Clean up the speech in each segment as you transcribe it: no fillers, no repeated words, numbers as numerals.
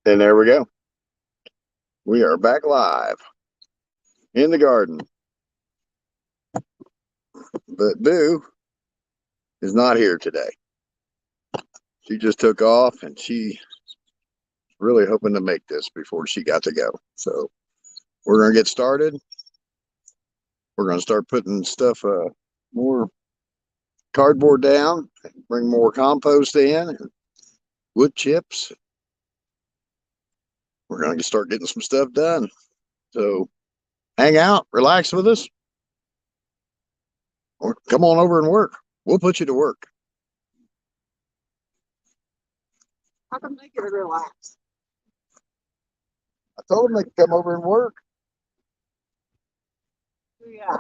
And there we go. We are back live in the garden. But Boo is not here today. She just took off and she really hoping to make this before she got to go. So we're going to get started. We're going to start putting stuff, more cardboard down, bring more compost in, and wood chips. We're going to start getting some stuff done. So hang out, relax with us, or come on over and work. We'll put you to work. How come they get to relax? I told them they could come over and work. Yeah.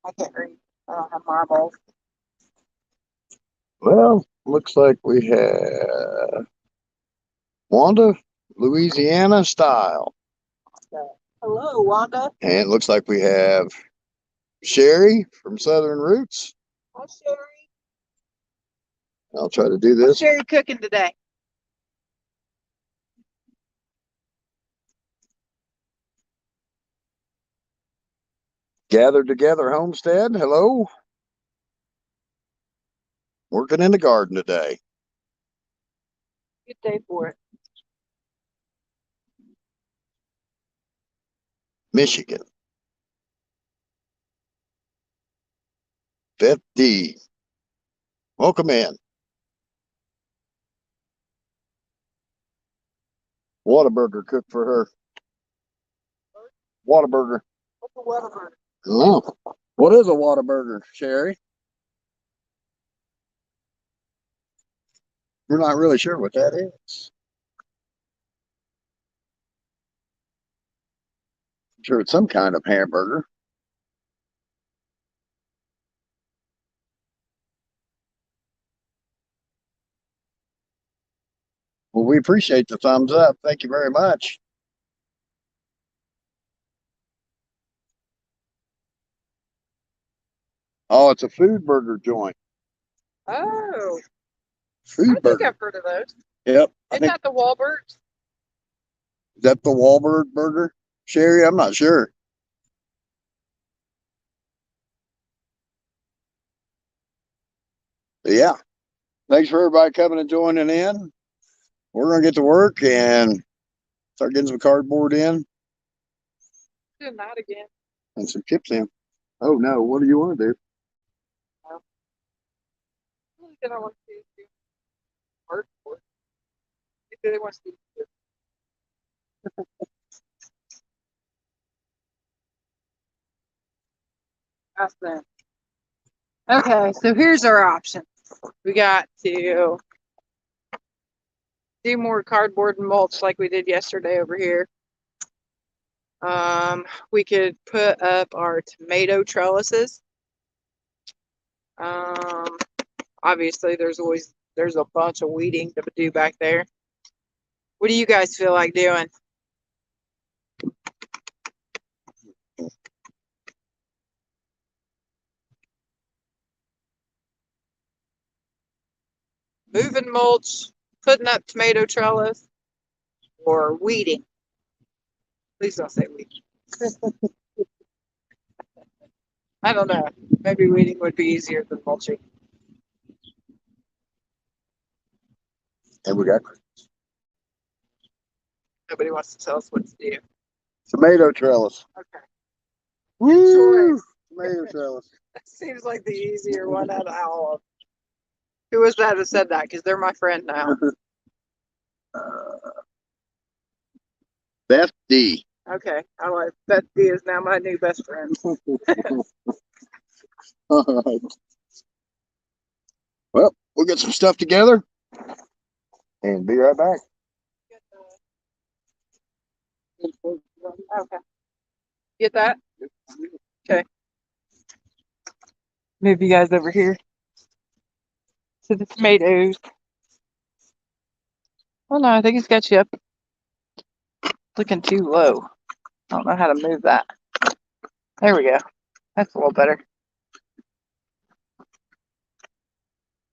I can't read. I don't have marbles. Well, looks like we have Wanda, Louisiana style. So, hello, Wanda. And it looks like we have Sherry from Southern Roots. Hi, Sherry. I'll try to do What's this. Sherry cooking today? Gathered Together Homestead. Hello. Working in the garden today. Good day for it. Michigan. 50. Welcome in. Whataburger cooked for her. Whataburger. What's a Whataburger? Oh, what is a Whataburger, Sherry? We're not really sure what that is. I'm sure it's some kind of hamburger. Well, we appreciate the thumbs up. Thank you very much. Oh, it's a food burger joint. Oh, I Food think burger. I've heard of those. Yep. Isn't that the Wahlbergs? Is that the Wahlberg burger, Sherry? I'm not sure. But yeah. Thanks for everybody coming and joining in. We're gonna get to work and start getting some cardboard in Doing that again. and some chips in. Oh no, what do you want to do? No. Then I want to do work for it. If they want to do it. Ask them. Okay, so here's our option. We got to do more cardboard and mulch like we did yesterday over here. We could put up our tomato trellises. Obviously there's a bunch of weeding to do back there. What do you guys feel like doing? Moving mulch, putting up tomato trellis, or weeding? Please don't say weeding. I don't know. Maybe weeding would be easier than mulching. And we got Nobody wants to tell us what to do. tomato trellis. Okay. Woo! Tomato trellis. That seems like the easier one out of all of them. Who was that who said that? Because they're my friend now. Beth D. Okay. I like Beth D is now my new best friend. All right. Well, we'll get some stuff together and be right back. Okay. Get that? Okay. Move you guys over here to the tomatoes. Oh no, I think it's got you up. Looking too low. I don't know how to move that. There we go. That's a little better.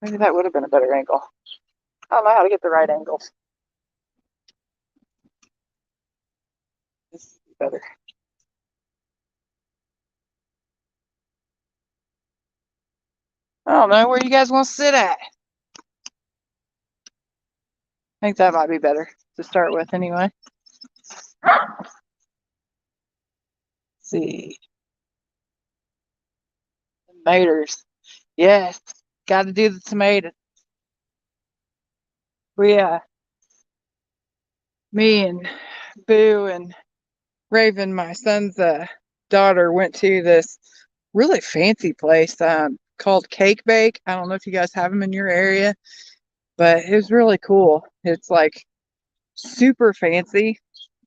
Maybe that would have been a better angle. I don't know how to get the right angles. better. I don't know where you guys want to sit at. I think that might be better to start with anyway. Let's see. Tomatoes. Yes. Got to do the tomatoes. Me and Boo and Raven, my son's daughter, went to this really fancy place called Cake Bake. I don't know if you guys have them in your area, but it was really cool. It's like super fancy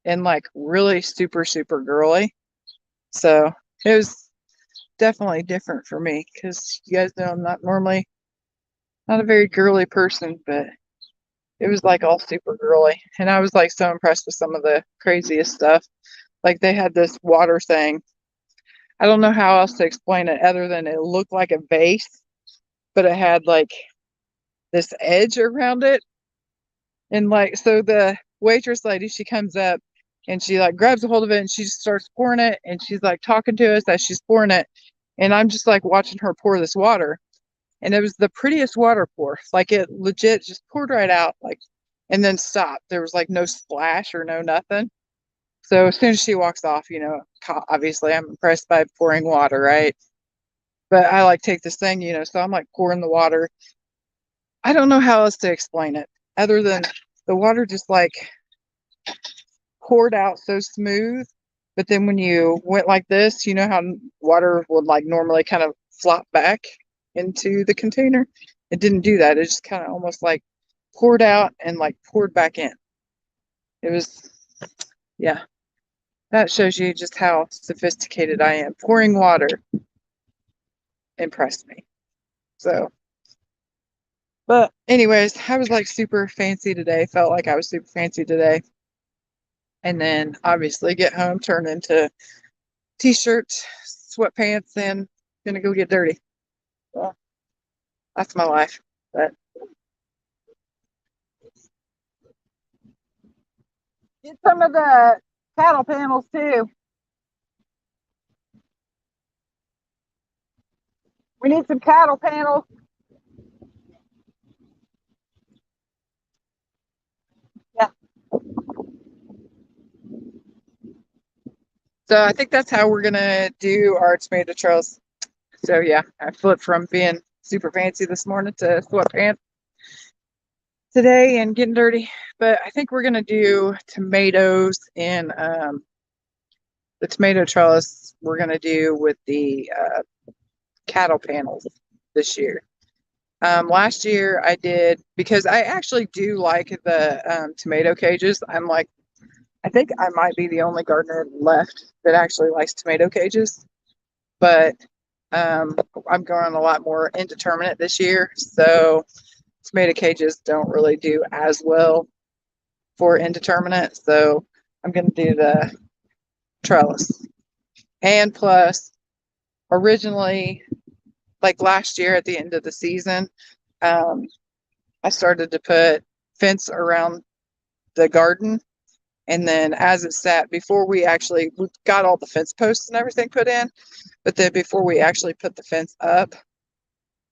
and like really super girly. So it was definitely different for me because you guys know I'm not a very girly person, but it was like all super girly. And I was like so impressed with some of the craziest stuff. Like they had this water thing. I don't know how else to explain it other than it looked like a vase, but it had like this edge around it. And like, so the waitress lady, she comes up and she like grabs a hold of it and she just starts pouring it. And she's like talking to us as she's pouring it. And I'm just like watching her pour this water. And it was the prettiest water pour. Like it legit just poured right out, like, and then stopped. There was like no splash or no nothing. So as soon as she walks off, obviously I'm impressed by pouring water, right? But I like take this thing, so I'm like pouring the water. I don't know how else to explain it other than the water just like poured out so smooth. But then when you went like this, you know how water would like normally kind of flop back into the container? It didn't do that. It just kind of almost like poured out and like poured back in. It was, yeah, that shows you just how sophisticated I am. Pouring water impressed me. So, but anyways, I was like super fancy today. Felt like I was super fancy today. And then obviously get home, turn into t-shirts, sweatpants, and gonna go get dirty. Well, that's my life. But get some of the cattle panels too. We need some cattle panels. Yeah. So I think that's how we're gonna do our tomato trails. So yeah, I flipped from being super fancy this morning to sweatpants today and getting dirty. But I think we're gonna do tomatoes in the tomato trellis. We're gonna do with the cattle panels this year. Last year I did because I actually do like the tomato cages. I think I might be the only gardener left that actually likes tomato cages, but I'm going a lot more indeterminate this year. So tomato cages don't really do as well for indeterminate. So I'm going to do the trellis. And plus, originally, like last year at the end of the season, um, I started to put fence around the garden. And then as it sat, before we got all the fence posts and everything put in, but then before we actually put the fence up,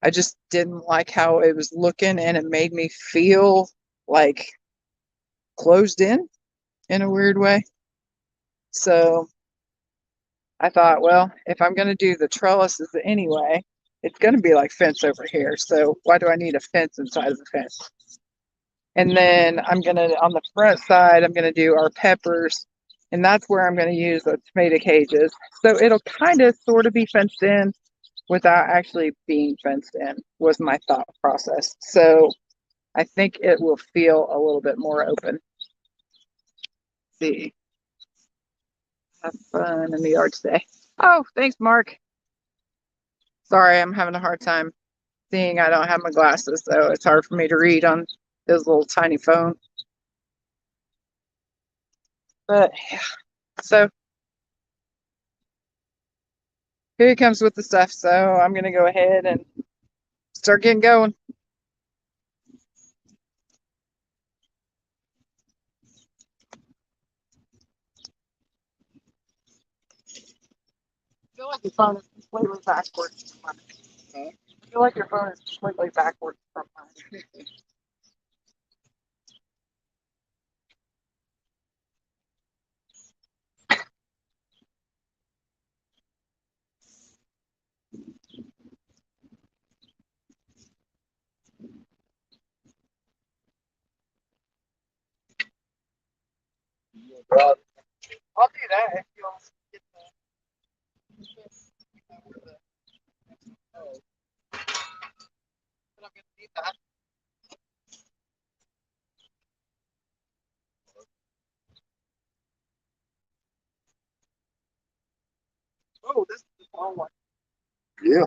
I just didn't like how it was looking and it made me feel like closed in a weird way. So I thought, well, if I'm going to do the trellises anyway, it's going to be like fence over here. So why do I need a fence inside of the fence? And then on the front side, I'm going to do our peppers. And that's where I'm going to use the tomato cages. So it'll kind of sort of be fenced in without actually being fenced in, was my thought process. So I think it will feel a little bit more open. Let's see. Have fun in the yard today. Oh, thanks, Mark. Sorry, I'm having a hard time seeing. I don't have my glasses, so it's hard for me to read on this little tiny phone. But yeah, so here he comes with the stuff. So I'm going to go ahead and start getting going. Your phone is completely backwards. Huh? I feel like your phone is completely backwards from mine. Right. I'll do that if you'll get the. Oh, but I'm gonna need that. Oh, this is the wrong one. Yeah.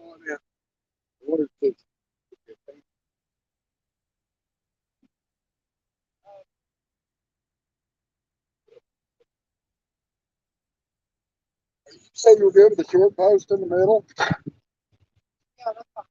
Oh, yeah. What is this? You said you were good with the short post in the middle? Yeah, that's fine.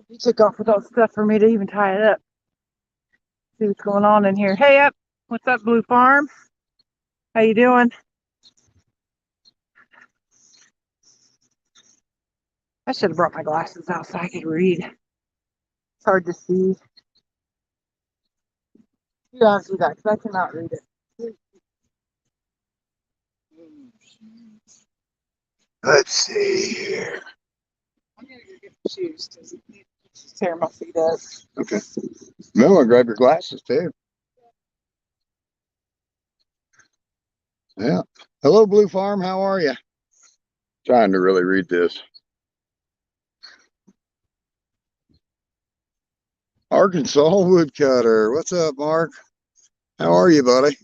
He took off without stuff for me to even tie it up. See what's going on in here. Hey up, what's up, Blue Farm? How you doing? I should have brought my glasses out so I could read. It's hard to see. You have to do that because I cannot read it. Let's see here. I'm gonna go get my shoes because it's tearing my feet up. Okay. No, I'll grab your glasses too. Yeah. Hello, Blue Farm. How are you? Trying to really read this. Arkansas woodcutter. What's up, Mark? How are you, buddy?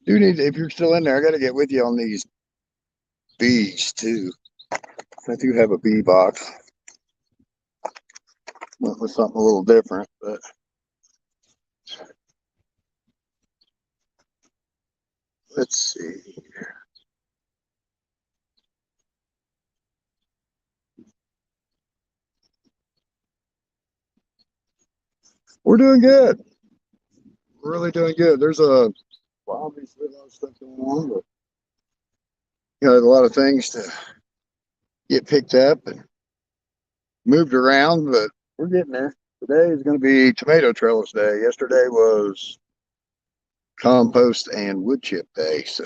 Do need, if you're still in there, I got to get with you on these bees too. I do have a bee box. Went with something a little different, but let's see. We're doing good. We're really doing good. There's obviously a lot of stuff going on, but a lot of things to get picked up and moved around, but we're getting there. Today is going to be tomato trellis day. Yesterday was compost and wood chip day. So,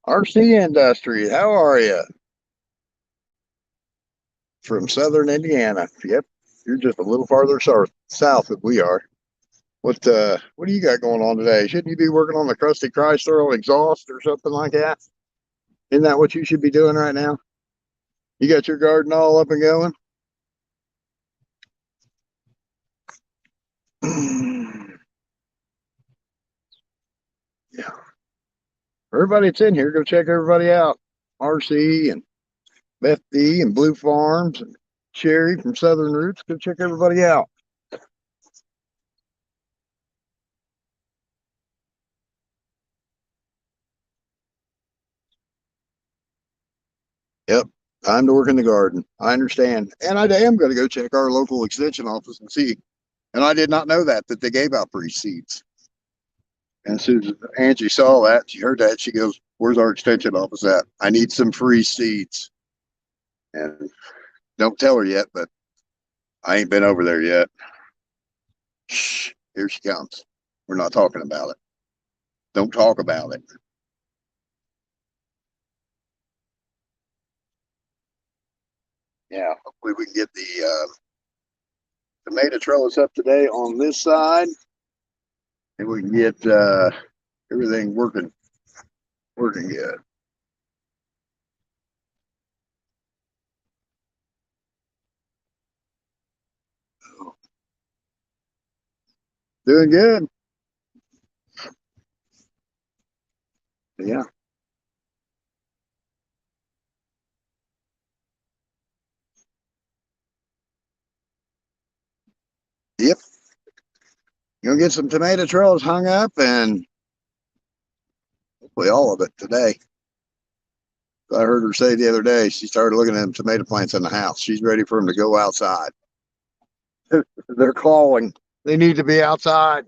RC Industry, how are you? From Southern Indiana. Yep, you're just a little farther south than we are. What do you got going on today? Shouldn't you be working on the Krusty Chrysler exhaust or something like that? Isn't that what you should be doing right now? You got your garden all up and going? Yeah. Everybody that's in here, go check everybody out. RC and Beth D and Blue Farms and Sherry from Southern Roots. Go check everybody out. Yep. Time to work in the garden. I understand. And I am going to go check our local extension office and see. And I did not know that they gave out free seeds. And as soon as Angie saw that, she heard that, she goes, "Where's our extension office at? I need some free seeds." And don't tell her yet, but I ain't been over there yet. Shh, here she comes. We're not talking about it. Don't talk about it. Yeah, hopefully we can get the tomato trellis up today on this side, and we can get everything working good. Doing good. Yeah. Yep. Gonna get some tomato trellis hung up, and hopefully all of it today. I heard her say the other day she started looking at them tomato plants in the house. She's ready for them to go outside. They're calling. They need to be outside.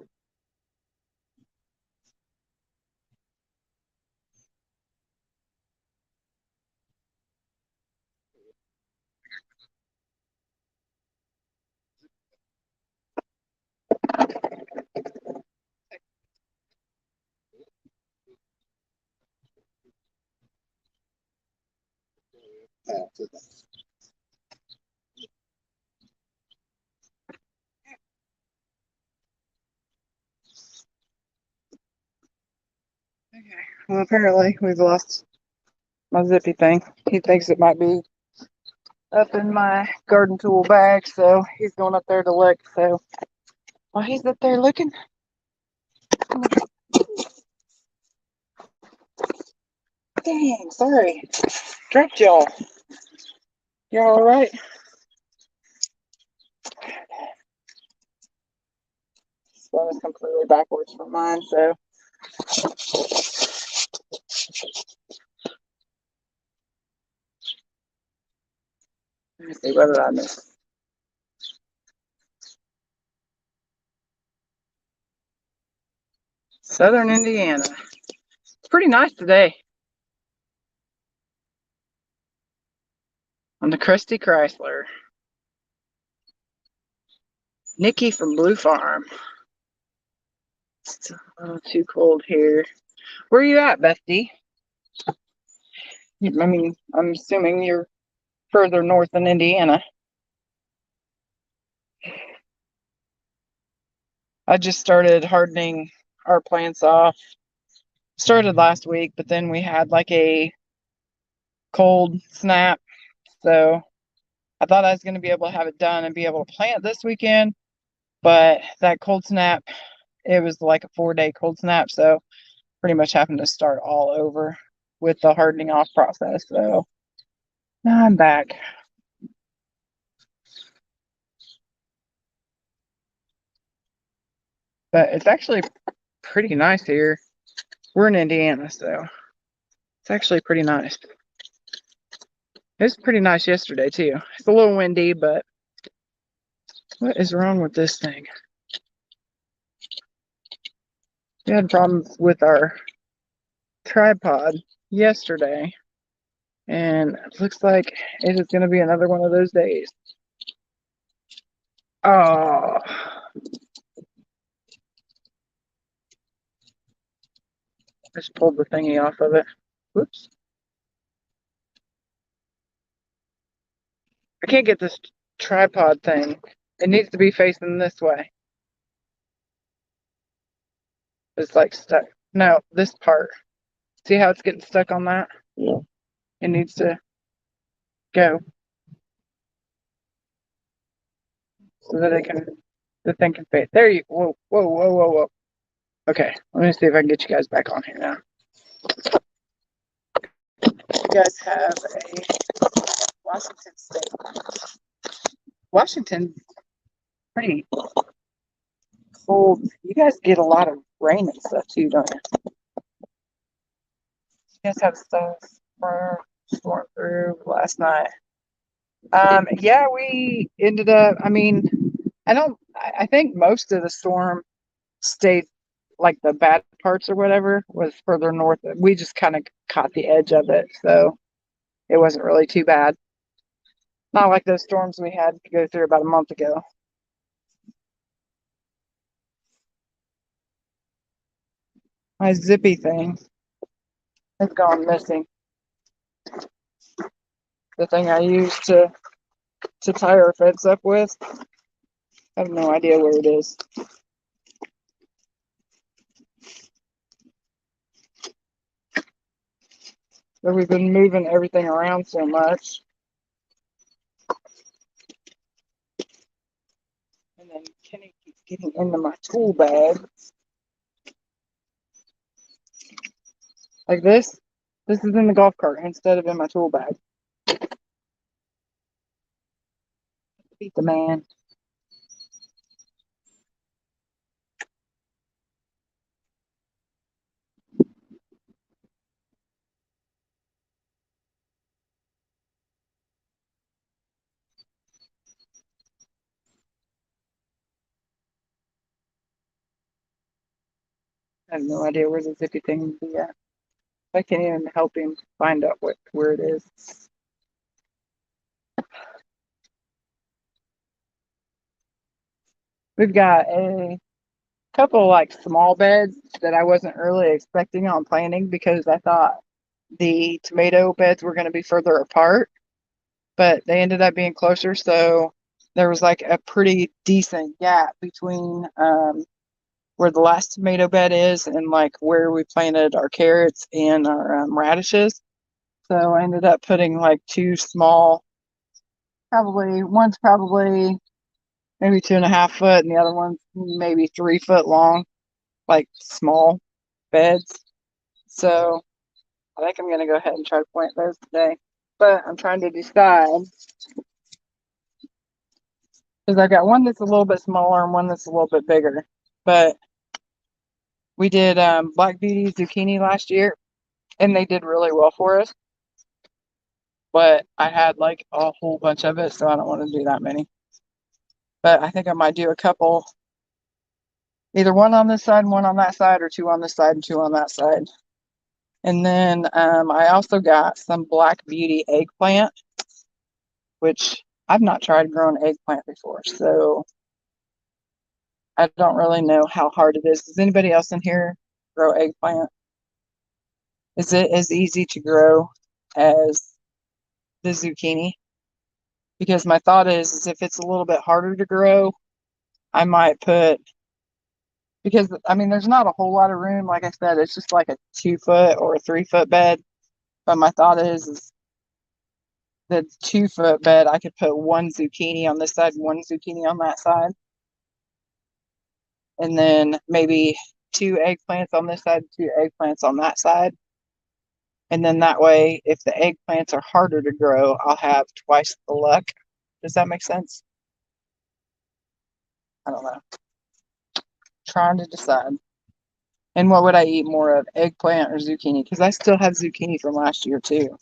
Okay. Well, apparently we've lost my zippy thing. He thinks it might be up in my garden tool bag, so he's going up there to look. So while he's up there looking, dang, sorry, dropped y'all. Y'all all right? This one is completely backwards from mine, so Let me see, what did I miss? Southern Indiana. It's pretty nice today. On the Krusty Chrysler. Nikki from Blue Farm. It's a little too cold here. Where are you at, Bethany? I mean, I'm assuming you're further north than Indiana. I just started hardening our plants off. Started last week, but then we had like a cold snap. So I thought I was going to be able to have it done and be able to plant this weekend. But that cold snap, it was like a 4-day cold snap. So pretty much having to start all over with the hardening off process. So now I'm back. But it's actually pretty nice here. We're in Indiana, so it's actually pretty nice. It was pretty nice yesterday, too. It's a little windy, but what is wrong with this thing? We had problems with our tripod yesterday, and it looks like it is going to be another one of those days. Oh, I just pulled the thingy off of it. Whoops. I can't get this tripod thing. It needs to be facing this way. It's like stuck. No, this part. See how it's getting stuck on that? Yeah. It needs to go so that the thing can fit. There you, whoa, whoa, whoa, whoa, whoa. Okay, let me see if I can get you guys back on here now. You guys have a Washington State. Washington, pretty cold. You guys get a lot of rain and stuff too, don't you? You guys have stuff storm through last night. Yeah, we ended up, I mean, I think most of the storm stayed, like the bad parts or whatever was further north. We just kind of caught the edge of it, so it wasn't really too bad. Not like those storms we had to go through about a month ago. My zippy thing has gone missing. The thing I used to tie our fence up with. I have no idea where it is. But we've been moving everything around so much. And then Kenny keeps getting into my tool bag. Like this. This is in the golf cart instead of in my tool bag. Beat the man. I have no idea where the zippy thing would be at. I can't even help him find out where it is. We've got a couple like small beds that I wasn't really expecting on planting because I thought the tomato beds were going to be further apart, but they ended up being closer. So there was like a pretty decent gap between where the last tomato bed is and like where we planted our carrots and our radishes. So I ended up putting like two small, one's probably maybe 2.5 foot and the other one's maybe 3 foot long, like small beds. So I think I'm going to go ahead and try to plant those today. But I'm trying to decide because I've got one that's a little bit smaller and one that's a little bit bigger. But we did Black Beauty zucchini last year and they did really well for us. but I had like a whole bunch of it, so I don't want to do that many. But I think I might do a couple, either one on this side and one on that side, or two on this side and two on that side. And then I also got some Black Beauty eggplant, which I've not tried growing eggplant before, so I don't really know how hard it is. Does anybody else in here grow eggplant? Is it as easy to grow as the zucchini? Because my thought is if it's a little bit harder to grow, I might put, because I mean, there's not a whole lot of room. Like I said, it's just like a 2 foot or a 3 foot bed. But my thought is the 2 foot bed, I could put one zucchini on this side, one zucchini on that side, and then maybe two eggplants on this side, two eggplants on that side. And then that way, if the eggplants are harder to grow, I'll have twice the luck. Does that make sense? I don't know. Trying to decide. And what would I eat more of, eggplant or zucchini? Because I still have zucchini from last year too.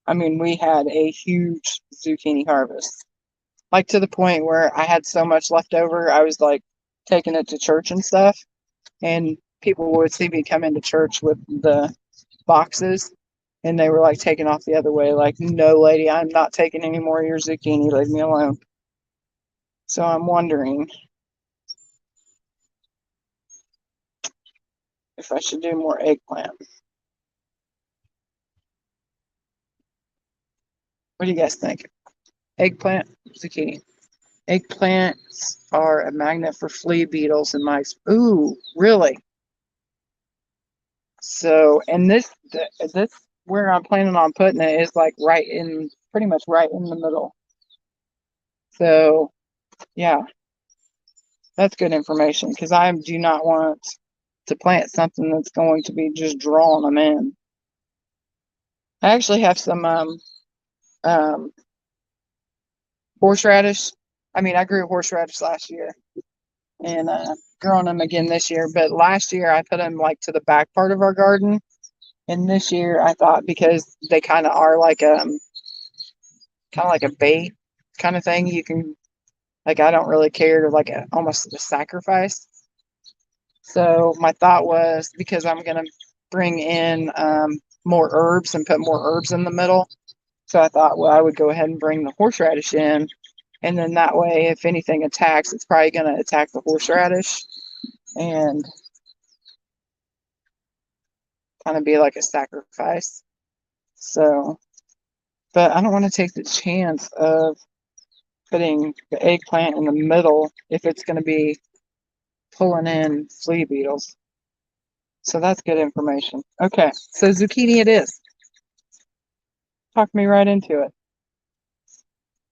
I mean, we had a huge zucchini harvest, like to the point where I had so much left over, I was like taking it to church and stuff. And people would see me come into church with the boxes, and they were like taking off the other way, like, no, lady, I'm not taking any more of your zucchini. Leave me alone. So I'm wondering if I should do more eggplant. What do you guys think? Eggplant, zucchini. Eggplants are a magnet for flea beetles in my. Ooh, really? So, and this where I'm planning on putting it is like right in, pretty much right in the middle. So, yeah, that's good information because I do not want to plant something that's going to be just drawing them in. I actually have some um, horseradish. I mean, I grew horseradish last year and growing them again this year. But last year I put them like to the back part of our garden, and this year I thought because they kind of are like kind of like a bait kind of thing. You can, like, I don't really care to, like, almost a sacrifice. So my thought was, because I'm gonna bring in more herbs and put more herbs in the middle. So I thought, well, I would go ahead and bring the horseradish in, and then that way, if anything attacks, it's probably gonna attack the horseradish and kind of be like a sacrifice. So, but I don't want to take the chance of putting the eggplant in the middle if it's going to be pulling in flea beetles. So that's good information. Okay, so zucchini it is. Talk me right into it.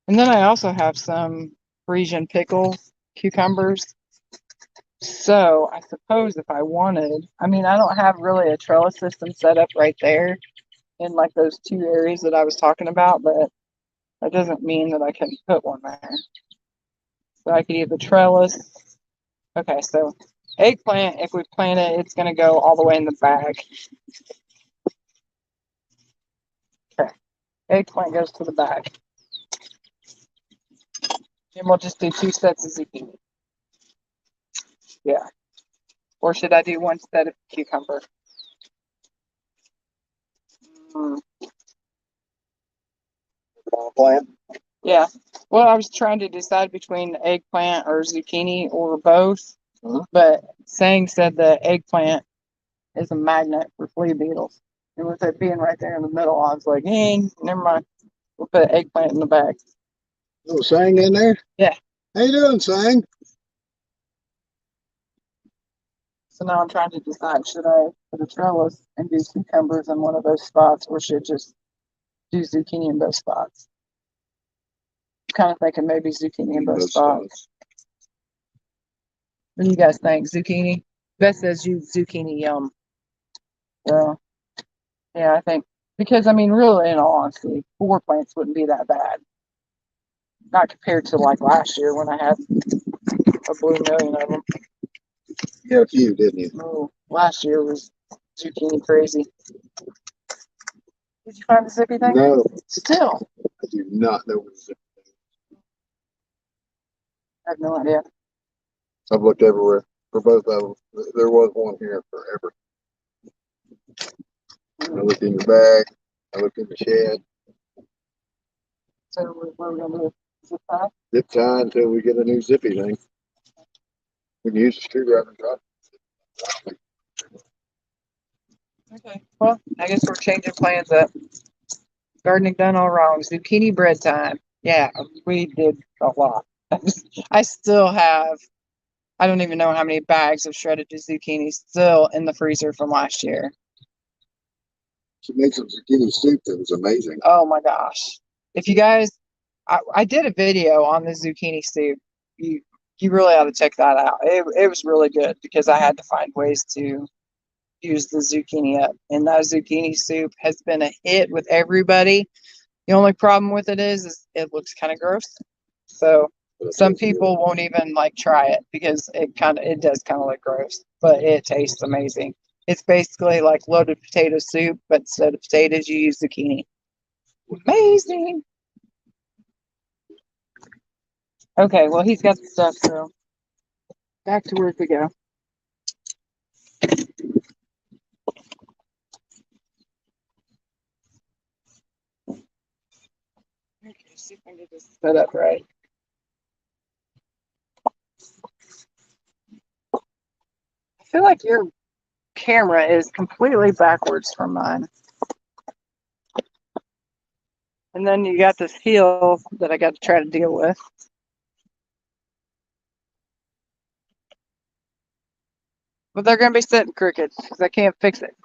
And then I also have some Parisian pickles, cucumbers. So I suppose if I wanted, I mean, I don't have really a trellis system set up right there in like those two areas that I was talking about, but that doesn't mean that I couldn't put one there. So I could either trellis. Okay, so eggplant, if we plant it, it's going to go all the way in the bag. Okay, eggplant goes to the bag. And we'll just do 2 sets of zucchini. Yeah. Or should I do 1 set of cucumber? Mm, Plant. yeah. Well, I was trying to decide between eggplant or zucchini or both, but Sang said the eggplant is a magnet for flea beetles. And with it being right there in the middle, I was like, never mind. We'll put eggplant in the bag. Oh, Sang in there? Yeah. How you doing, Sang? So now I'm trying to decide, should I put a trellis and do cucumbers in one of those spots, or should just do zucchini in those spots? I'm kind of thinking maybe zucchini in both spots. What do you guys think? Zucchini? Beth says you zucchini yum. So, yeah, I think, because I mean, really, in all honesty, 4 plants wouldn't be that bad. Not compared to like last year when I had a blue million of them. Yeah, a few, didn't you? Oh, last year was zucchini crazy. Did you find the zippy thing? No, Still, I do not know what zip. I have no idea. I've looked everywhere for both of them. There was one here forever. I looked in your bag. I looked in the shed. So what are we gonna do? Zip tie? Zip tie until we get a new zippy thing. We can use a screwdriver and drop Okay. Well, I guess we're changing plans up. Gardening done all wrong. Zucchini bread time. Yeah, we did a lot. I still have, I don't even know how many bags of shredded zucchini still in the freezer from last year. She made some zucchini soup that was amazing. Oh my gosh. If you guys, I did a video on the zucchini soup. You you really ought to check that out. It was really good because I had to find ways to use the zucchini up. And that zucchini soup has been a hit with everybody. The only problem with it is it looks kind of gross. So some people won't even like try it because it does kind of look gross, but it tastes amazing. It's basically like loaded potato soup, but instead of potatoes, you use zucchini. Amazing. Okay, well he's got the stuff, so back to work we go. Okay, see if I can get this set up right. I feel like your camera is completely backwards from mine. And then you got this heel that I got to try to deal with. But they're going to be sitting crooked because I can't fix it.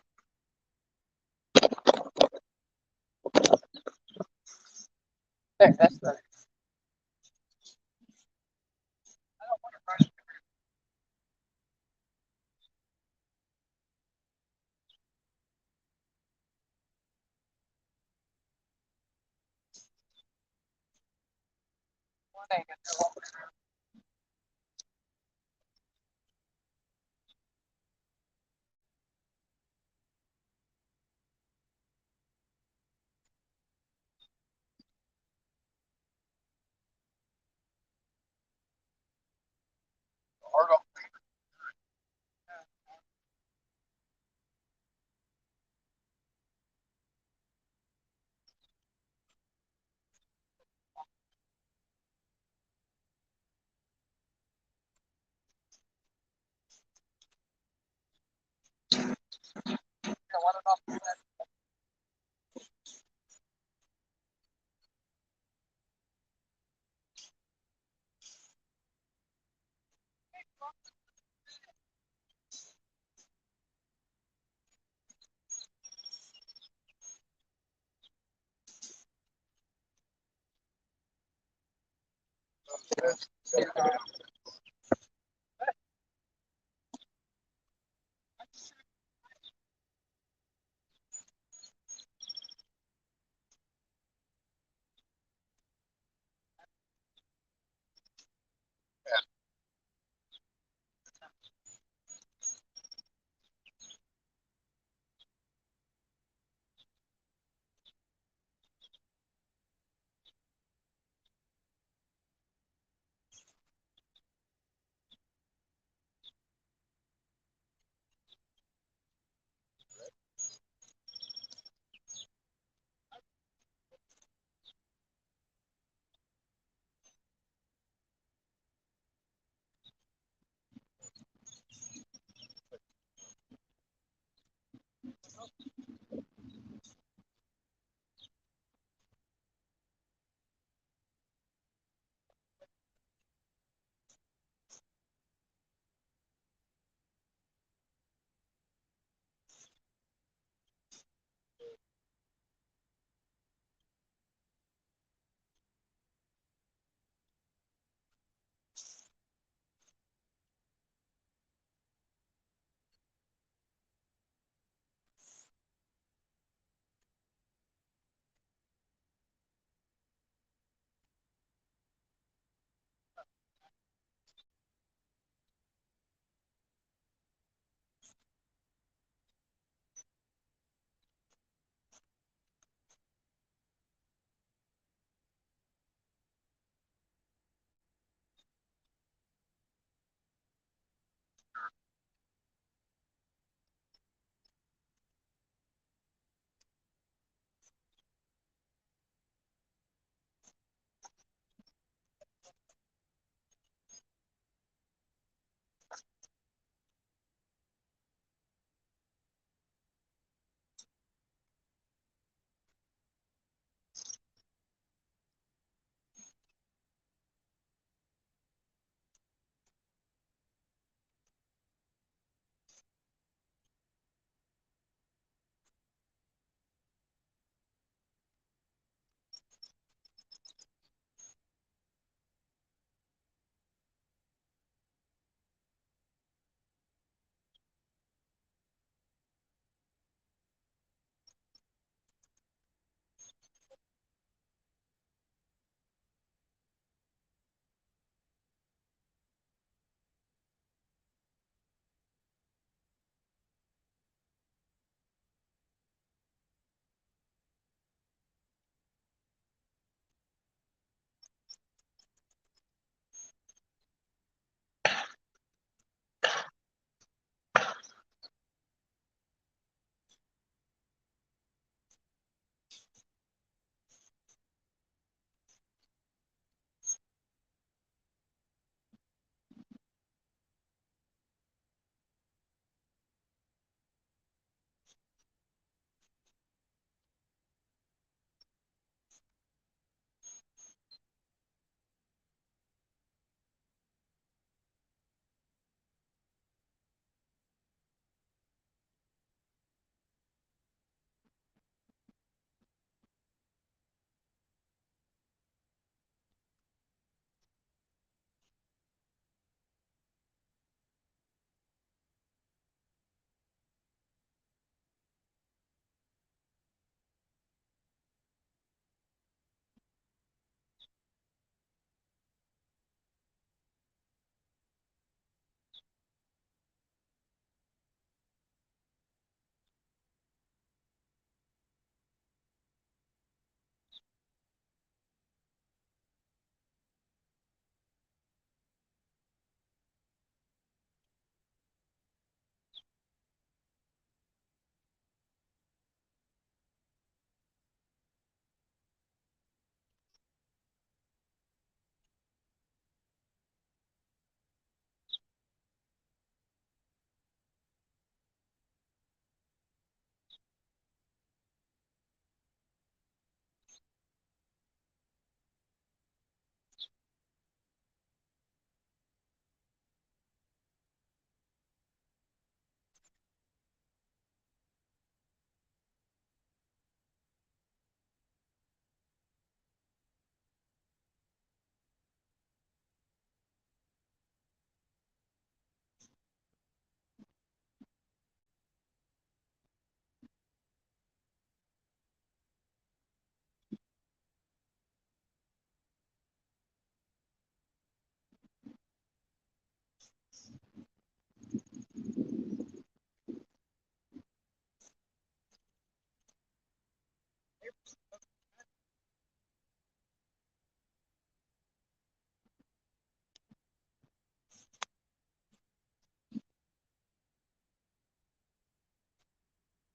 There, that's better.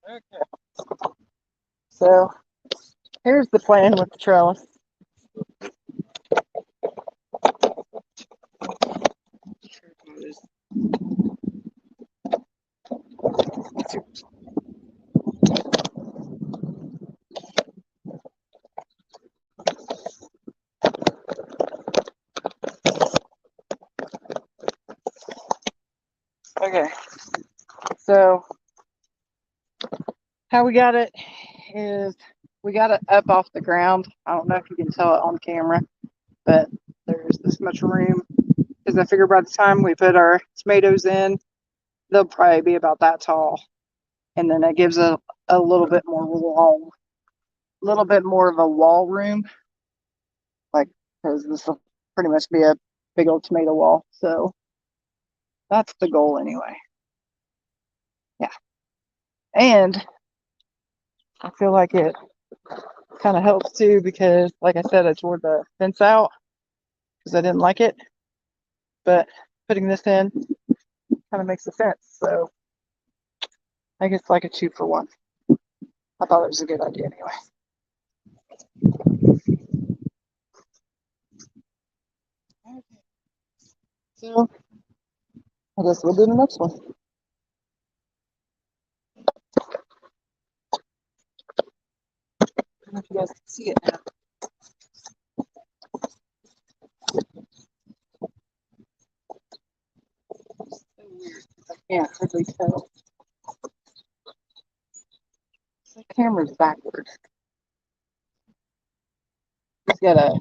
Okay. So here's the plan with the trellis. Okay, so how we got it is we got it up off the ground. I don't know if you can tell it on camera, but there's this much room because I figure by the time we put our tomatoes in, they'll probably be about that tall. And then it gives a little bit more wall, a little bit more of a wall room, like because this will pretty much be a big old tomato wall. So that's the goal anyway. Yeah. And I feel like it kind of helps too because, like I said, I tore the fence out because I didn't like it. But putting this in kind of makes a fence. So I guess like a 2-for-1. I thought it was a good idea anyway. Okay. So I guess we'll do the next one. I don't know if you guys can see it now. It's so weird. I can't hardly tell. The camera's backwards. It's got a,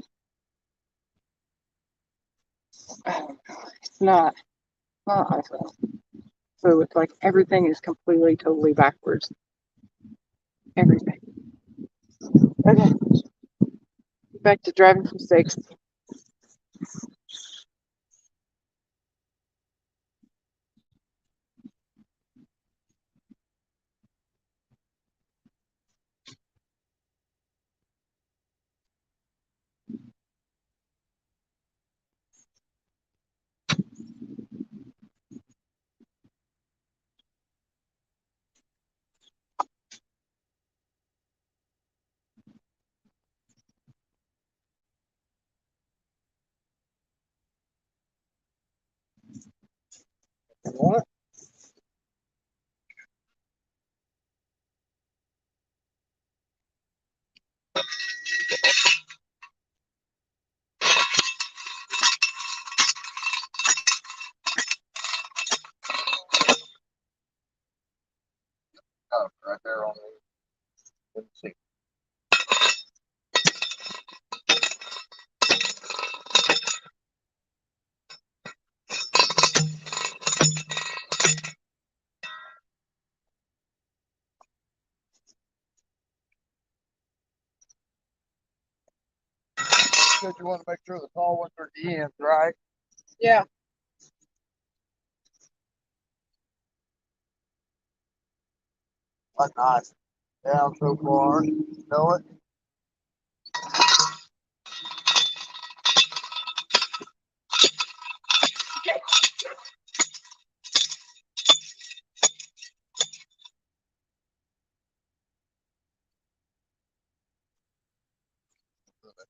I don't know, it's not iPhone. So it's like everything is completely, totally backwards. Everything. Okay, back to driving from 6. What? Oh, right there on the sink. Said you want to make sure the tall ones are at the ends, right? Yeah. That's nice. Down so far. Know it?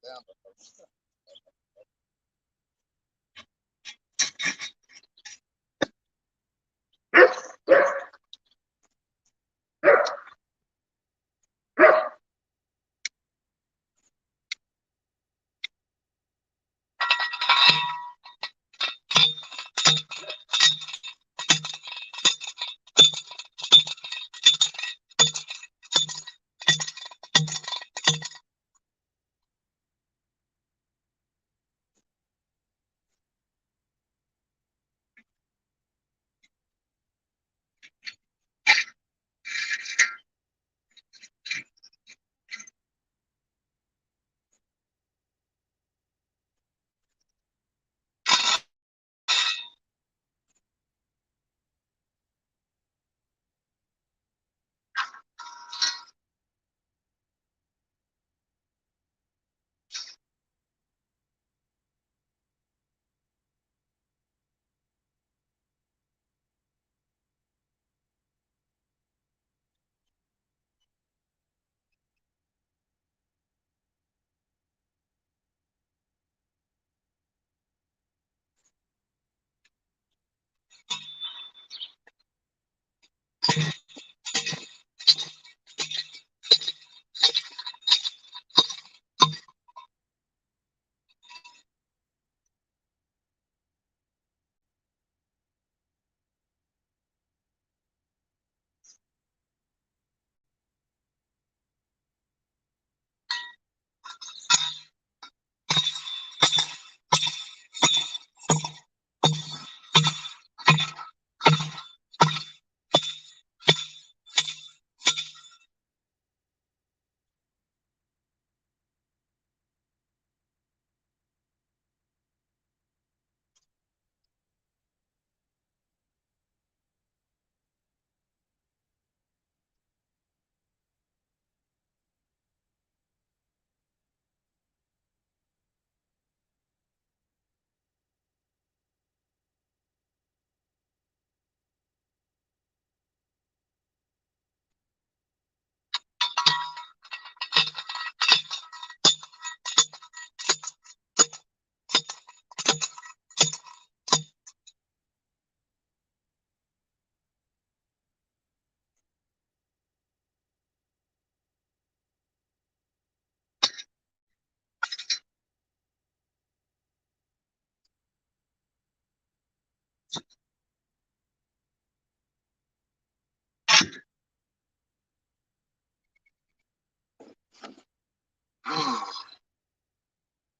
Down.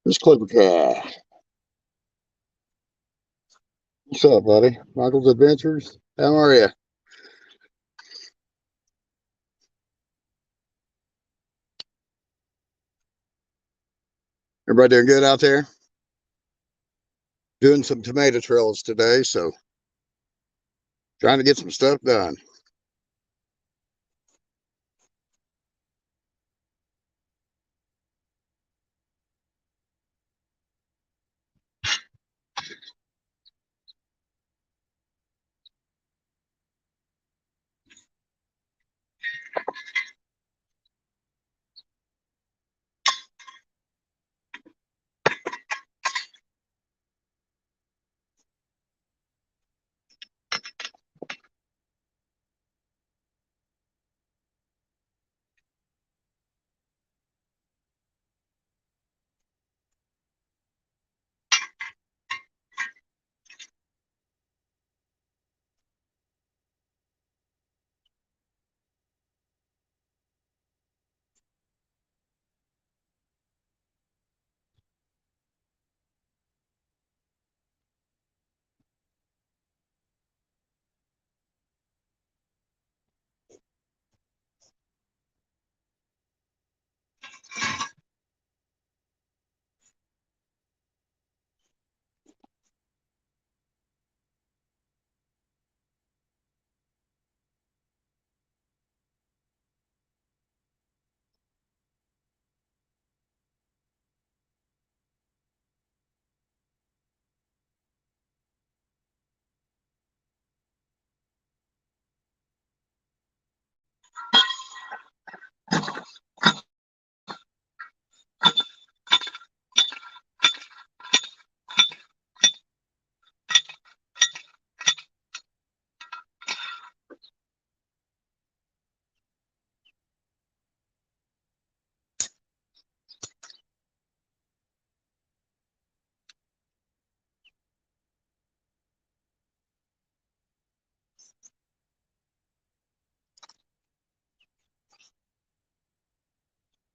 This Clipper Cat. What's up, buddy? Michael's Adventures. How are you? Everybody doing good out there? Doing some tomato trails today, so trying to get some stuff done.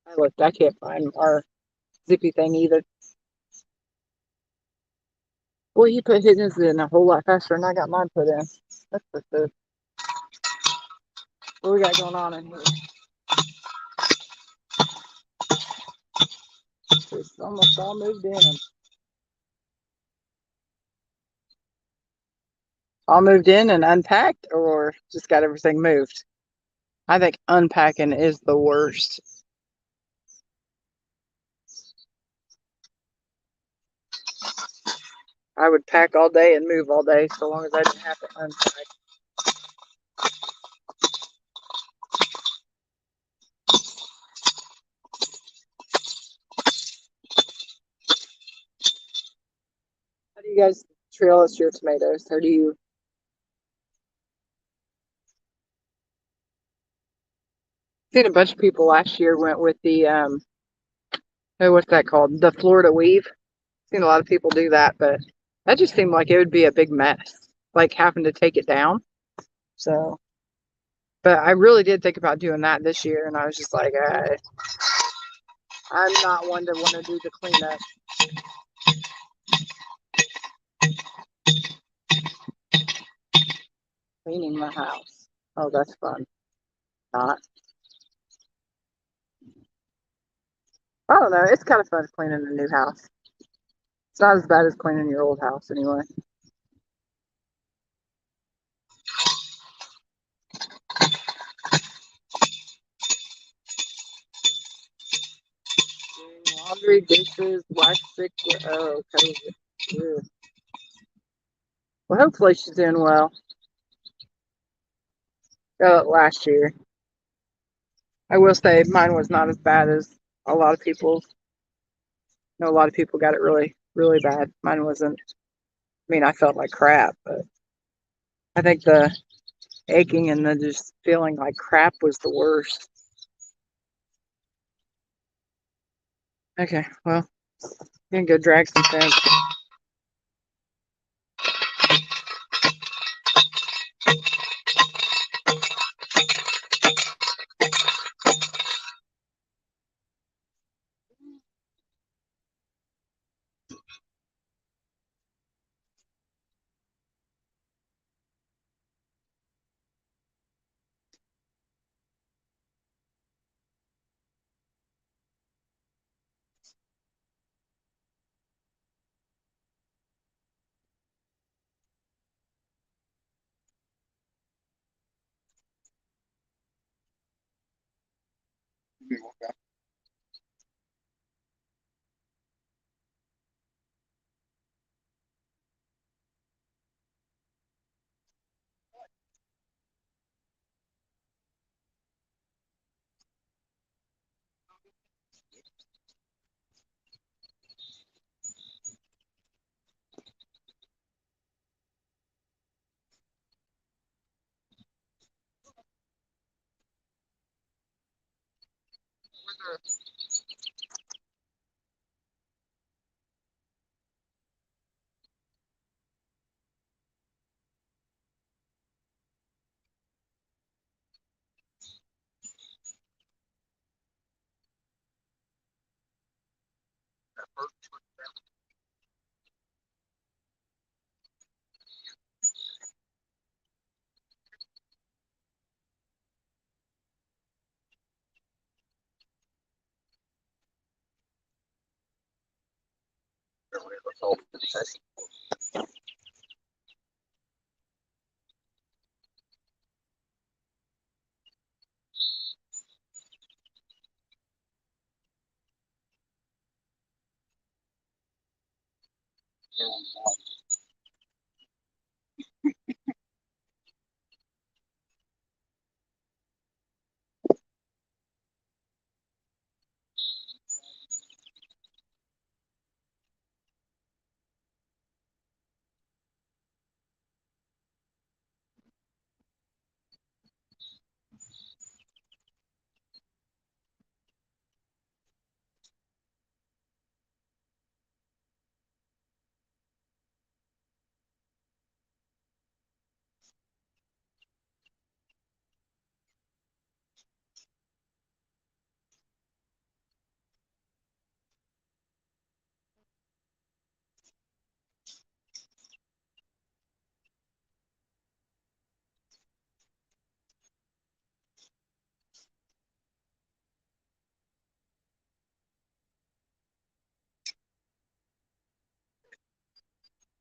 I looked, I can't find our zippy thing either. Boy, he put his in a whole lot faster than I got mine put in. That's for sure. What we got going on in here? It's almost all moved in. All moved in and unpacked, or just got everything moved? I think unpacking is the worst. I would pack all day and move all day so long as I didn't have to unpack. How do you guys trail us your tomatoes? How do you? Seen a bunch of people last year went with the oh, what's that called? The Florida weave. Seen a lot of people do that, but that just seemed like it would be a big mess, like having to take it down. So, but I really did think about doing that this year, and I was just like, I'm not one to want to do the cleanup. Cleaning my house. Oh, that's fun. Not. I don't know. It's kind of fun cleaning a new house. It's not as bad as cleaning your old house, anyway. Doing laundry, dishes, wax stick. Oh, okay. Yeah. Well, hopefully she's doing well. Got it last year. I will say mine was not as bad as a lot of people's. I know a lot of people got it really, really bad. Mine wasn't. I mean, I felt like crap, but I think the aching and the just feeling like crap was the worst. Okay, well, I'm gonna go drag some things.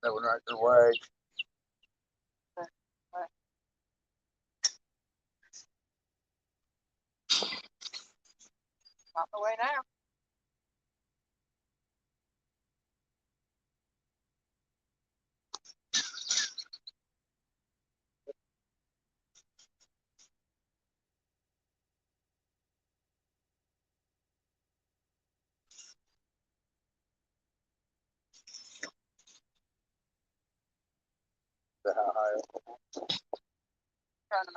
That one right their way. Not the way now. The how high. Trying to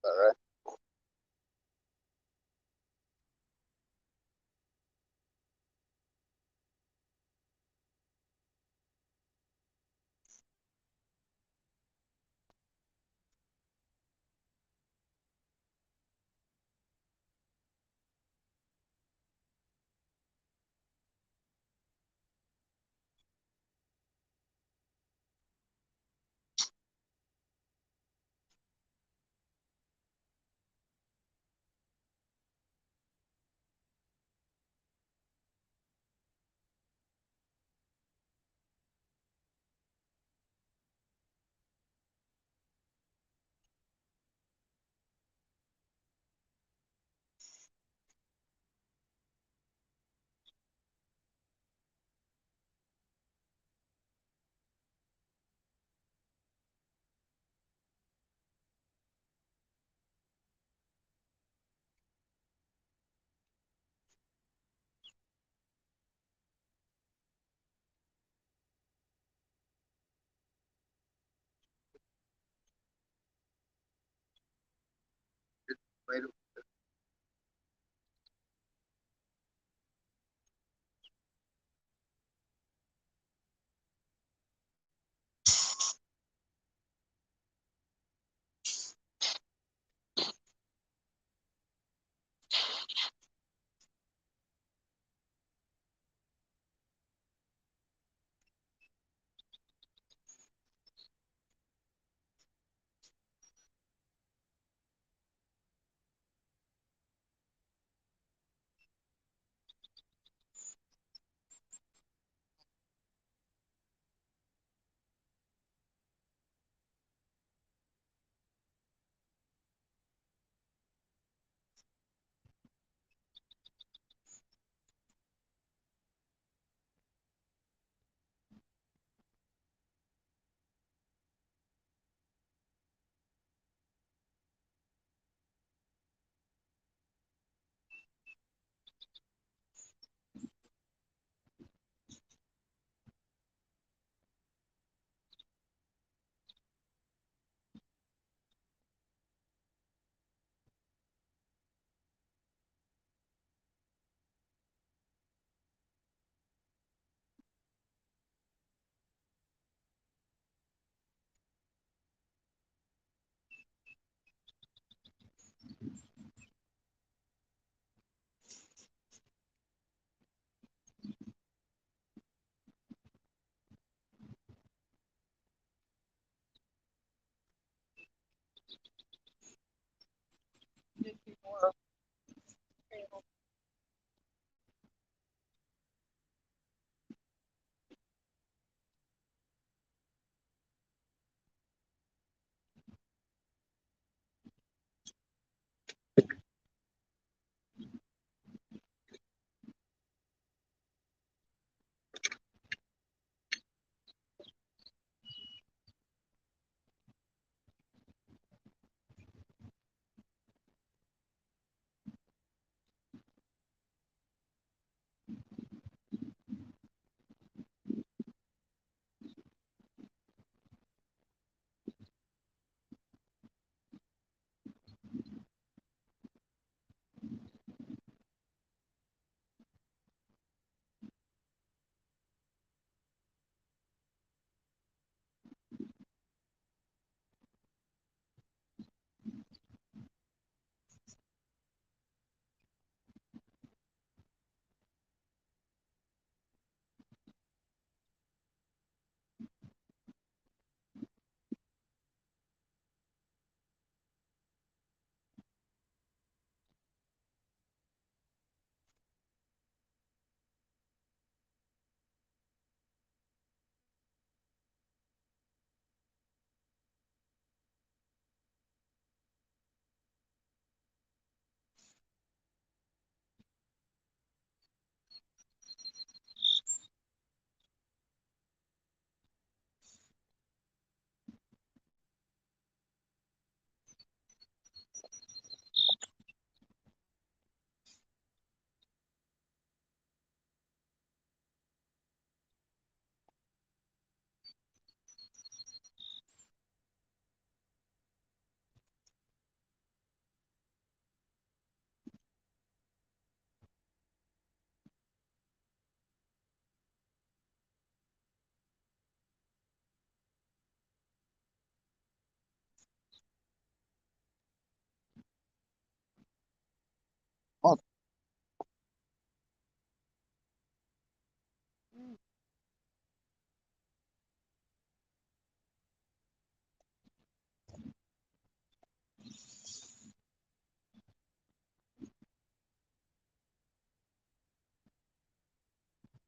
All right. Wait a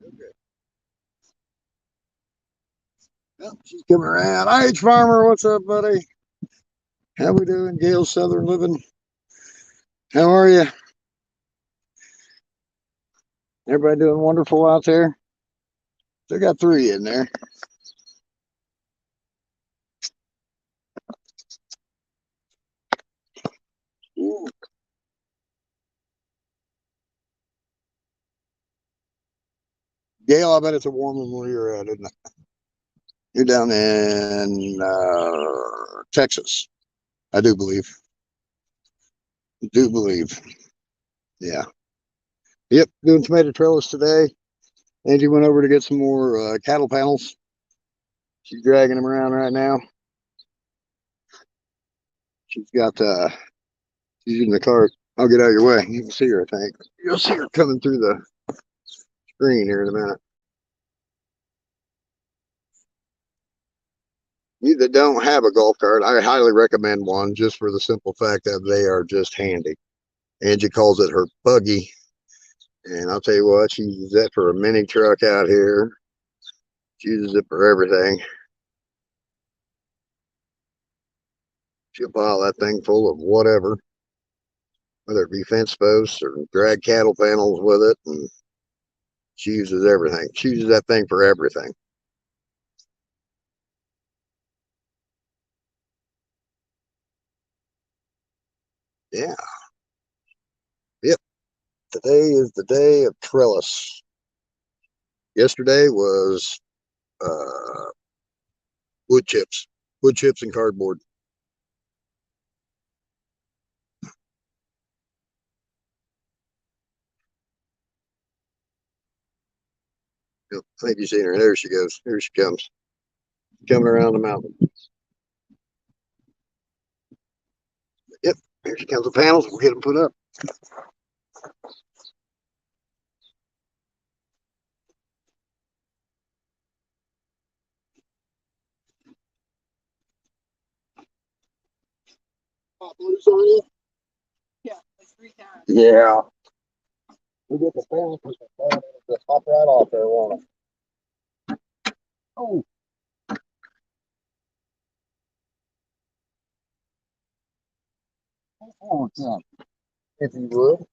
Okay. Well, she's coming around. H Farmer, what's up, buddy? How we doing? Gail Southern Living. How are you? Everybody doing wonderful out there? Still got three in there. Ooh. Gail, I bet it's a warm one where you're at, isn't it? You're down in Texas, I do believe. Do believe. Yeah. Yep. Doing tomato trellis today. Angie went over to get some more cattle panels. She's dragging them around right now. She's got she's in the cart. I'll get out of your way. You can see her, I think. You'll see her coming through the screen here in a minute. You that don't have a golf cart, I highly recommend one just for the simple fact that they are just handy. Angie calls it her buggy. And I'll tell you what, she uses that for a mini truck out here. She uses it for everything. She'll pile that thing full of whatever, whether it be fence posts or drag cattle panels with it. And she uses everything. She uses that thing for everything. Yeah. Yep. Today is the day of trellis. Yesterday was uh, wood chips and cardboard. Yep. I think you've seen her. There she goes. Here she comes. Coming around the mountain. Yep. Here she comes. The panels. We'll get them put up. Pop loose on you? Yeah, like 3 times. Yeah. We get the panels. Just hop right off there, won't it? Oh, oh, yeah. If you would.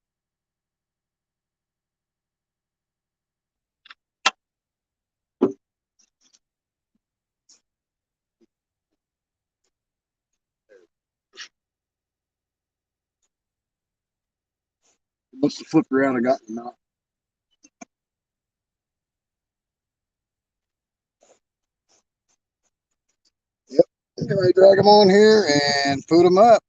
Must have flipped around and gotten out. Yep. Anyway, drag them on here and put them up.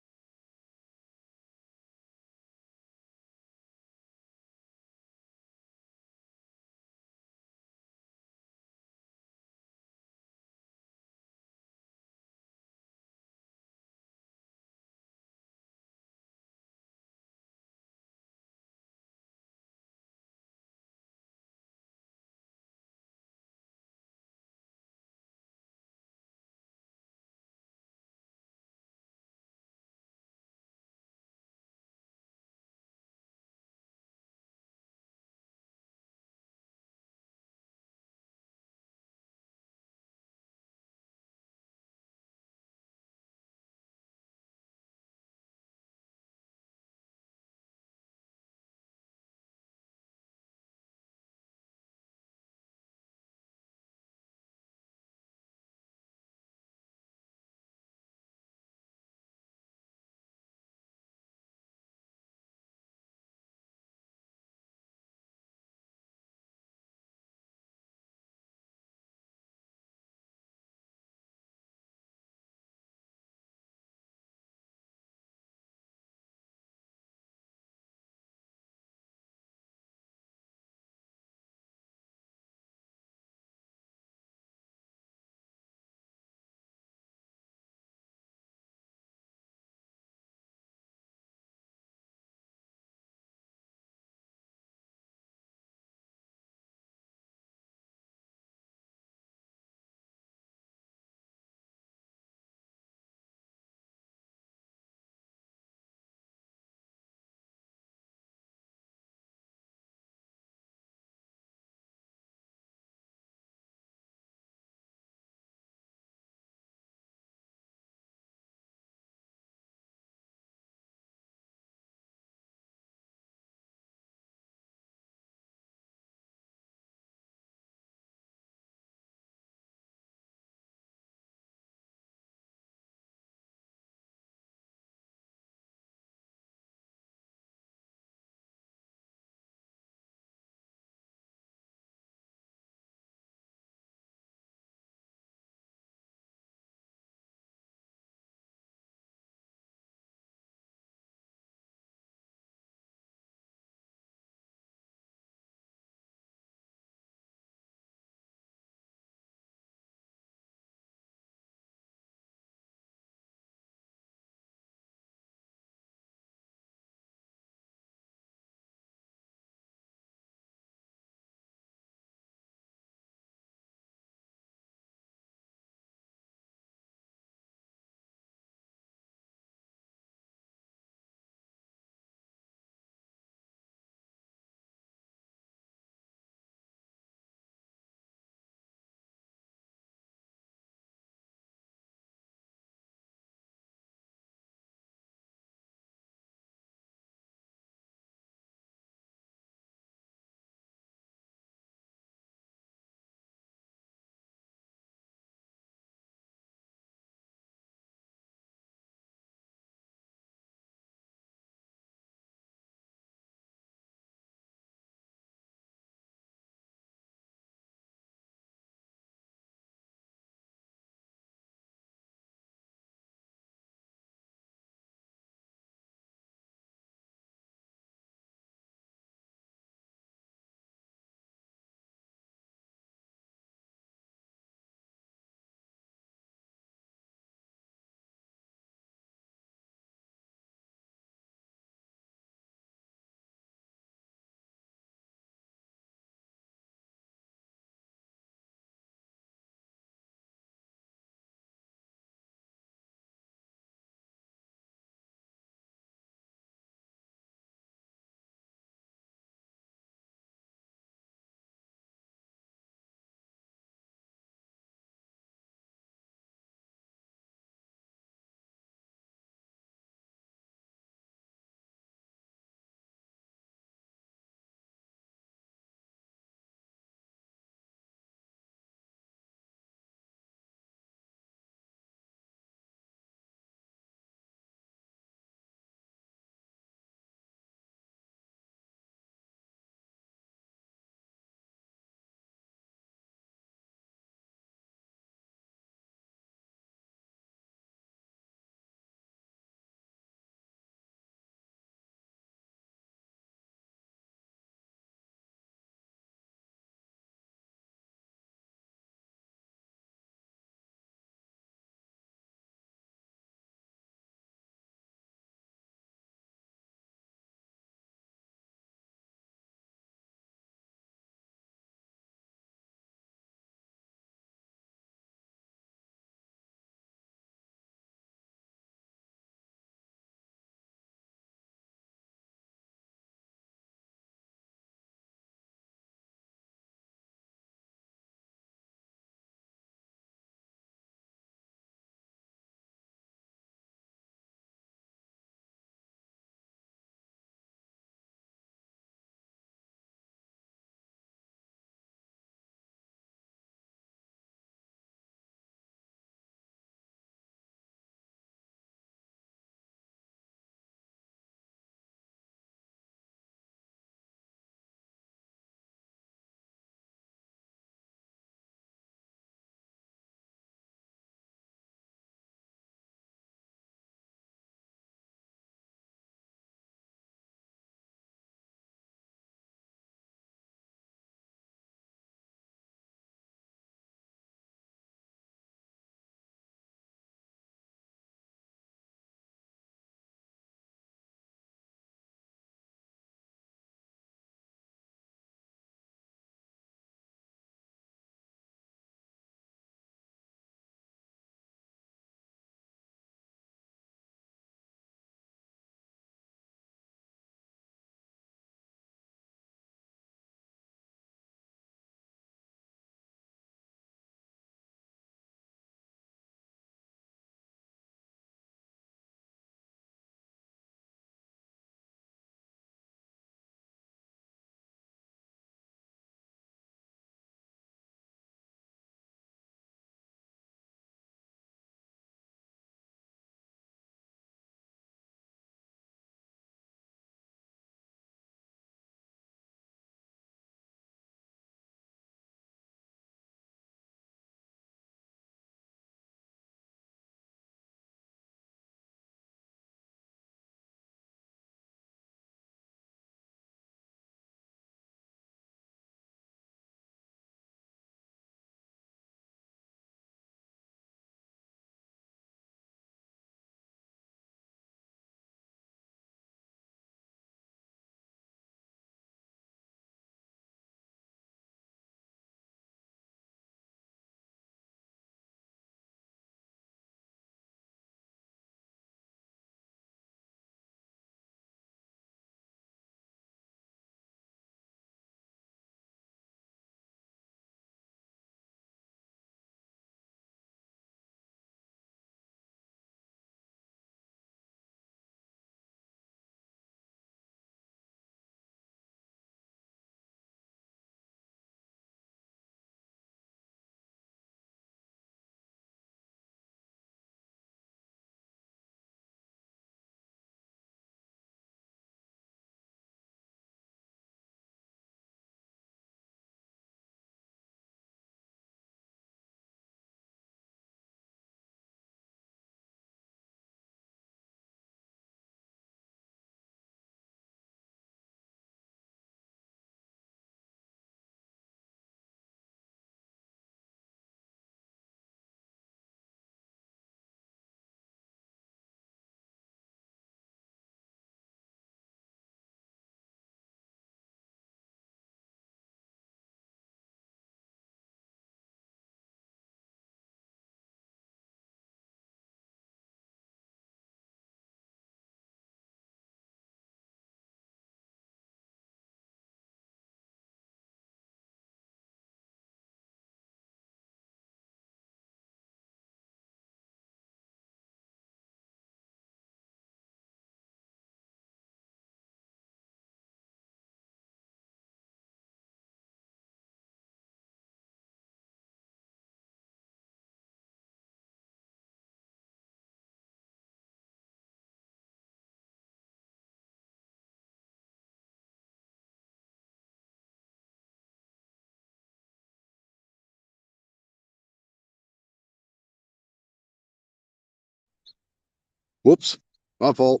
Whoops, my fault.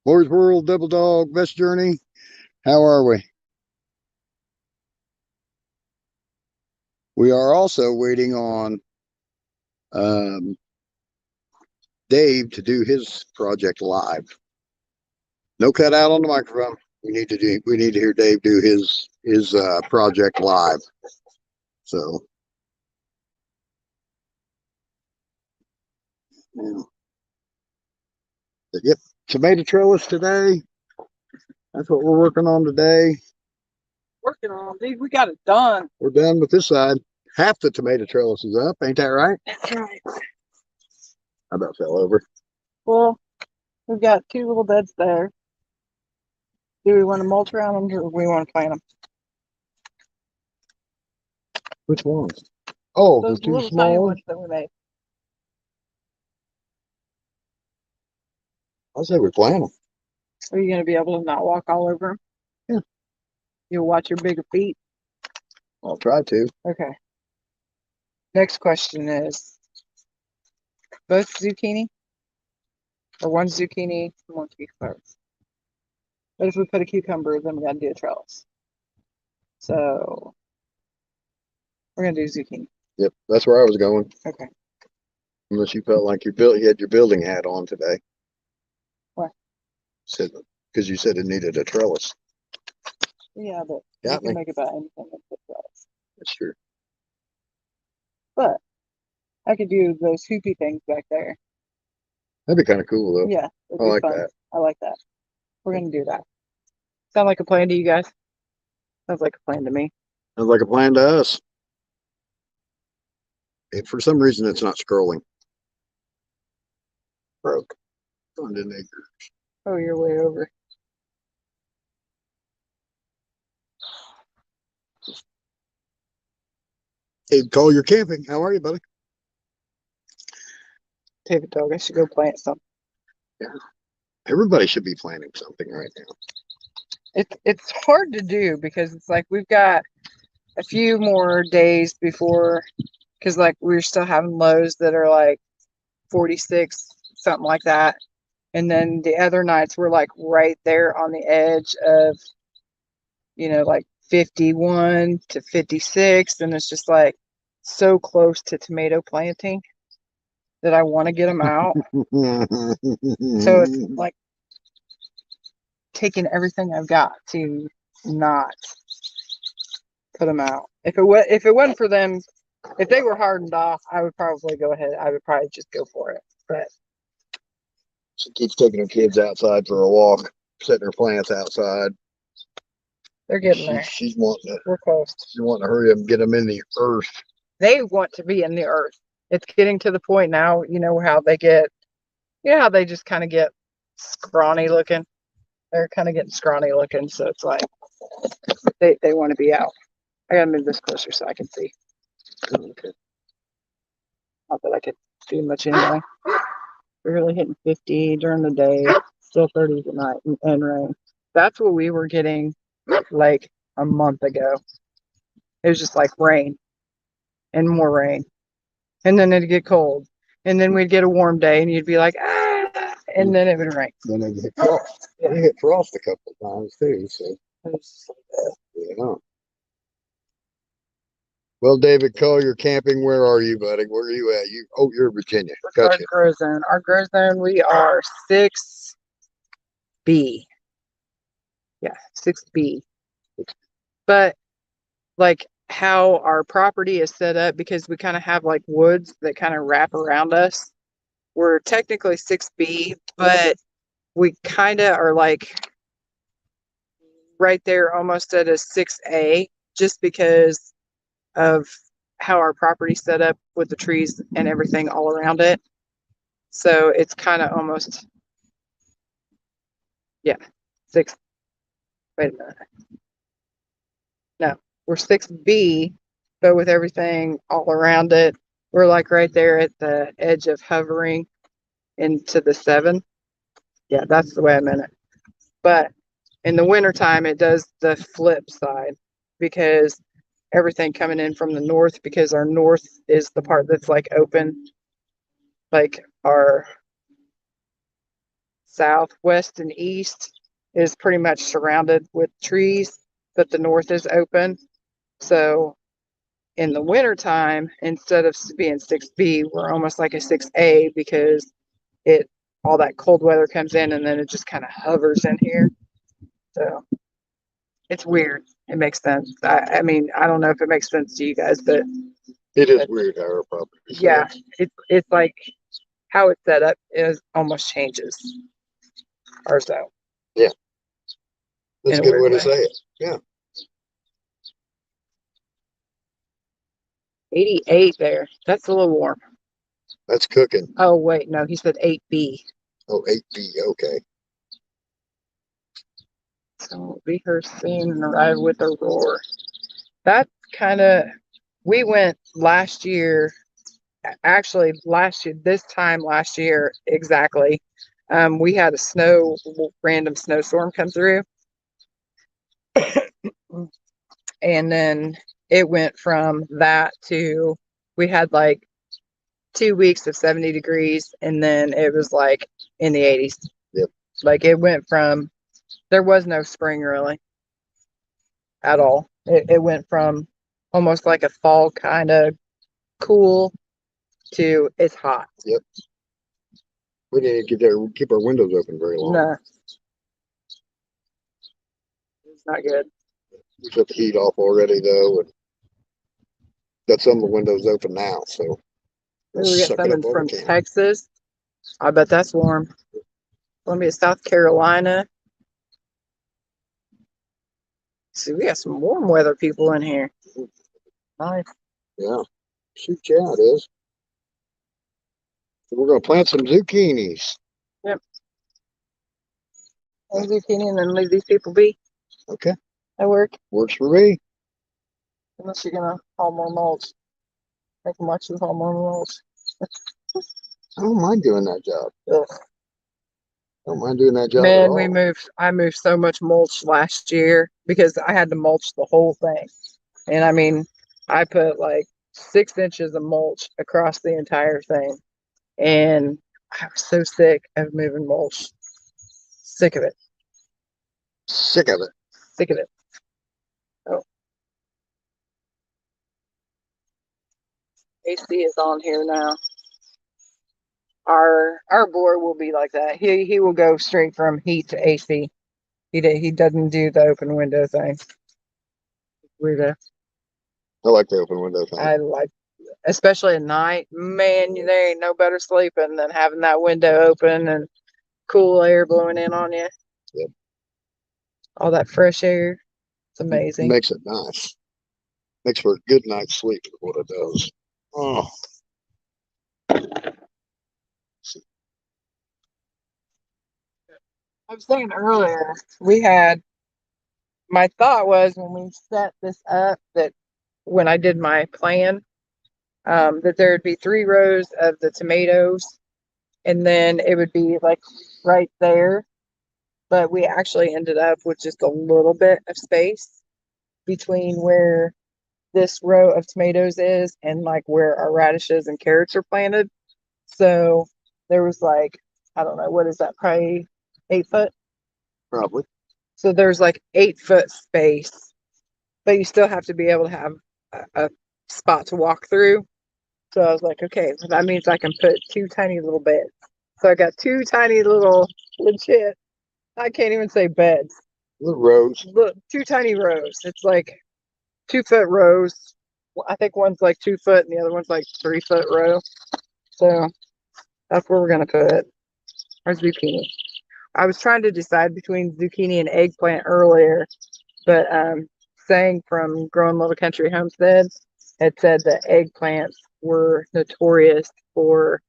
Lori's World, Double Dog, Best Journey. How are we? We are also waiting on um, Dave to do his project live. No cutout on the microphone. We need to hear Dave do his project live. So yeah. But yep, tomato trellis today. That's what we're working on today. Working on, dude. We got it done. We're done with this side. Half the tomato trellis is up, ain't that right? That's right. I about fell over. Well, we've got two little beds there. Do we want to mulch around them or do we want to plant them? Which ones? Oh, Those the two little small tiny ones. ones that we made. I say we plant them. Are you going to be able to not walk all over them? Yeah. You'll watch your bigger feet? I'll try to. Okay. Next question is, both zucchini? Or one zucchini and one cucumber? But if we put a cucumber, then we got to do a trellis. So we're going to do zucchini. Yep, that's where I was going. Okay. Unless you felt like you had your building hat on today. What? Said because you said it needed a trellis. Yeah, but Got we can me. make about anything with the trellis. That's true. But I could do those hoopy things back there. That'd be kind of cool though. Yeah, it'd I be like fun. that. I like that. We're going to do that. Sound like a plan to you guys? Sounds like a plan to me. Sounds like a plan to us. If for some reason it's not scrolling. Broke. Didn't it? Oh, you're way over. Hey, call your camping. How are you, buddy? David Dog, I should go plant something. Yeah. Everybody should be planning something right now. It's hard to do because it's like we've got a few more days before, because like we're still having lows that are like 46, something like that. And then the other nights we're like right there on the edge of, like 51 to 56. And it's just like so close to tomato planting that I want to get them out. So it's like taking everything I've got to not put them out. If it wasn't for them, if they were hardened off, I would probably go ahead. I would probably just go for it. But She keeps taking her kids outside for a walk, setting her plants outside. they're getting there. She's wanting to. We're close. She's wanting to hurry up and get them in the earth. They want to be in the earth. It's getting to the point now. How they get. How they just kind of get scrawny looking. They're kind of getting scrawny looking, so it's like they want to be out. I gotta move this closer so I can see. Okay. Not that I could see much anyway. We're really hitting 50 during the day, still 30s at night, and rain. That's what we were getting like a month ago. It was just like rain and more rain. And then it'd get cold. And then we'd get a warm day and you'd be like, ah, and then it would rain. Then they hit frost. Yeah. They hit frost a couple of times too. So yeah. Well, David, call your camping. Where are you, buddy? Where are you at? You're in Virginia. Gotcha. Our grow zone. Our grow zone, we are 6B. Yeah, 6B. But like how our property is set up, because we kind of have like woods that kind of wrap around us. We're technically 6B, but we kind of are like right there almost at a 6A, just because of how our property's set up with the trees and everything all around it. So it's kind of almost, yeah, 6. Wait a minute. No, we're 6B, but with everything all around it, we're like right there at the edge of hovering into the 7. Yeah, that's the way I meant it. But in the wintertime, it does the flip side, because everything coming in from the north, because our north is the part that's like open, like our south, west, and east is pretty much surrounded with trees, but the north is open. So in the wintertime, instead of being 6B, we're almost like a 6A because it all that cold weather comes in and then it just kind of hovers in here. So it's weird. It makes sense. I mean, I don't know if it makes sense to you guys, but It is weird how our property is set yeah, up. it's like how it's set up is almost changes or so. That's In a a good weird way to way. say it. Yeah. 88 there. That's a little warm. That's cooking. Oh wait, no, he said 8B. Oh, 8B. Okay. So we'll be here soon and arrive with a roar. That's kind of, we went last year, actually last year, this time last year, exactly. We had a random snowstorm come through. And then it went from that to, we had like 2 weeks of 70 degrees and then it was like in the 80s. Yep. Like it went from, there was no spring really at all. It went from almost like a fall kind of cool to it's hot. Yep. We didn't keep our windows open very long. No, it's not good. We shut the heat off already though, and got some of the windows open now, so we'll We got suck it someone up while from we can. Texas. I bet that's warm. Columbia, South Carolina. See, we got some warm weather people in here. Nice. Yeah. Shoot, yeah, it is. So we're gonna plant some zucchinis. Yep. And zucchini and then leave these people be. Okay. That work. Works for me. Unless you're gonna haul more mulch. Make them watch you haul more mulch. I don't mind doing that job. Ugh. I don't mind doing that job at Man, all. I moved so much mulch last year because I had to mulch the whole thing. And I mean, I put like 6 inches of mulch across the entire thing. And I was so sick of moving mulch. Sick of it. Sick of it. Sick of it. Oh, AC is on here now. Our board will be like that. He will go straight from heat to AC. He doesn't do the open window thing. Weirdo. I like the open window thing. I like, especially at night. Man, there ain't no better sleeping than having that window open and cool air blowing in on you. Yep. All that fresh air. It's amazing. Makes it nice. Makes for a good night's sleep is what it does. Oh. I was saying earlier, my thought was when we set this up that when I did my plan, that there would be 3 rows of the tomatoes and then it would be like right there. But we actually ended up with just a little bit of space between where this row of tomatoes is and like where our radishes and carrots are planted. So there was like, I don't know, what is that? Probably 8 foot. Probably. So there's like 8 foot space, but you still have to be able to have a spot to walk through. So I was like, okay, well, that means I can put 2 tiny little beds. So I got 2 tiny little legit, I can't even say beds. Little rows. Look, 2 tiny rows. It's like 2 foot rows. I think one's like 2 foot and the other one's like 3 foot row. So that's where we're gonna put our zucchini. I was trying to decide between zucchini and eggplant earlier, but saying from Growing Little Country Homestead had said that eggplants were notorious for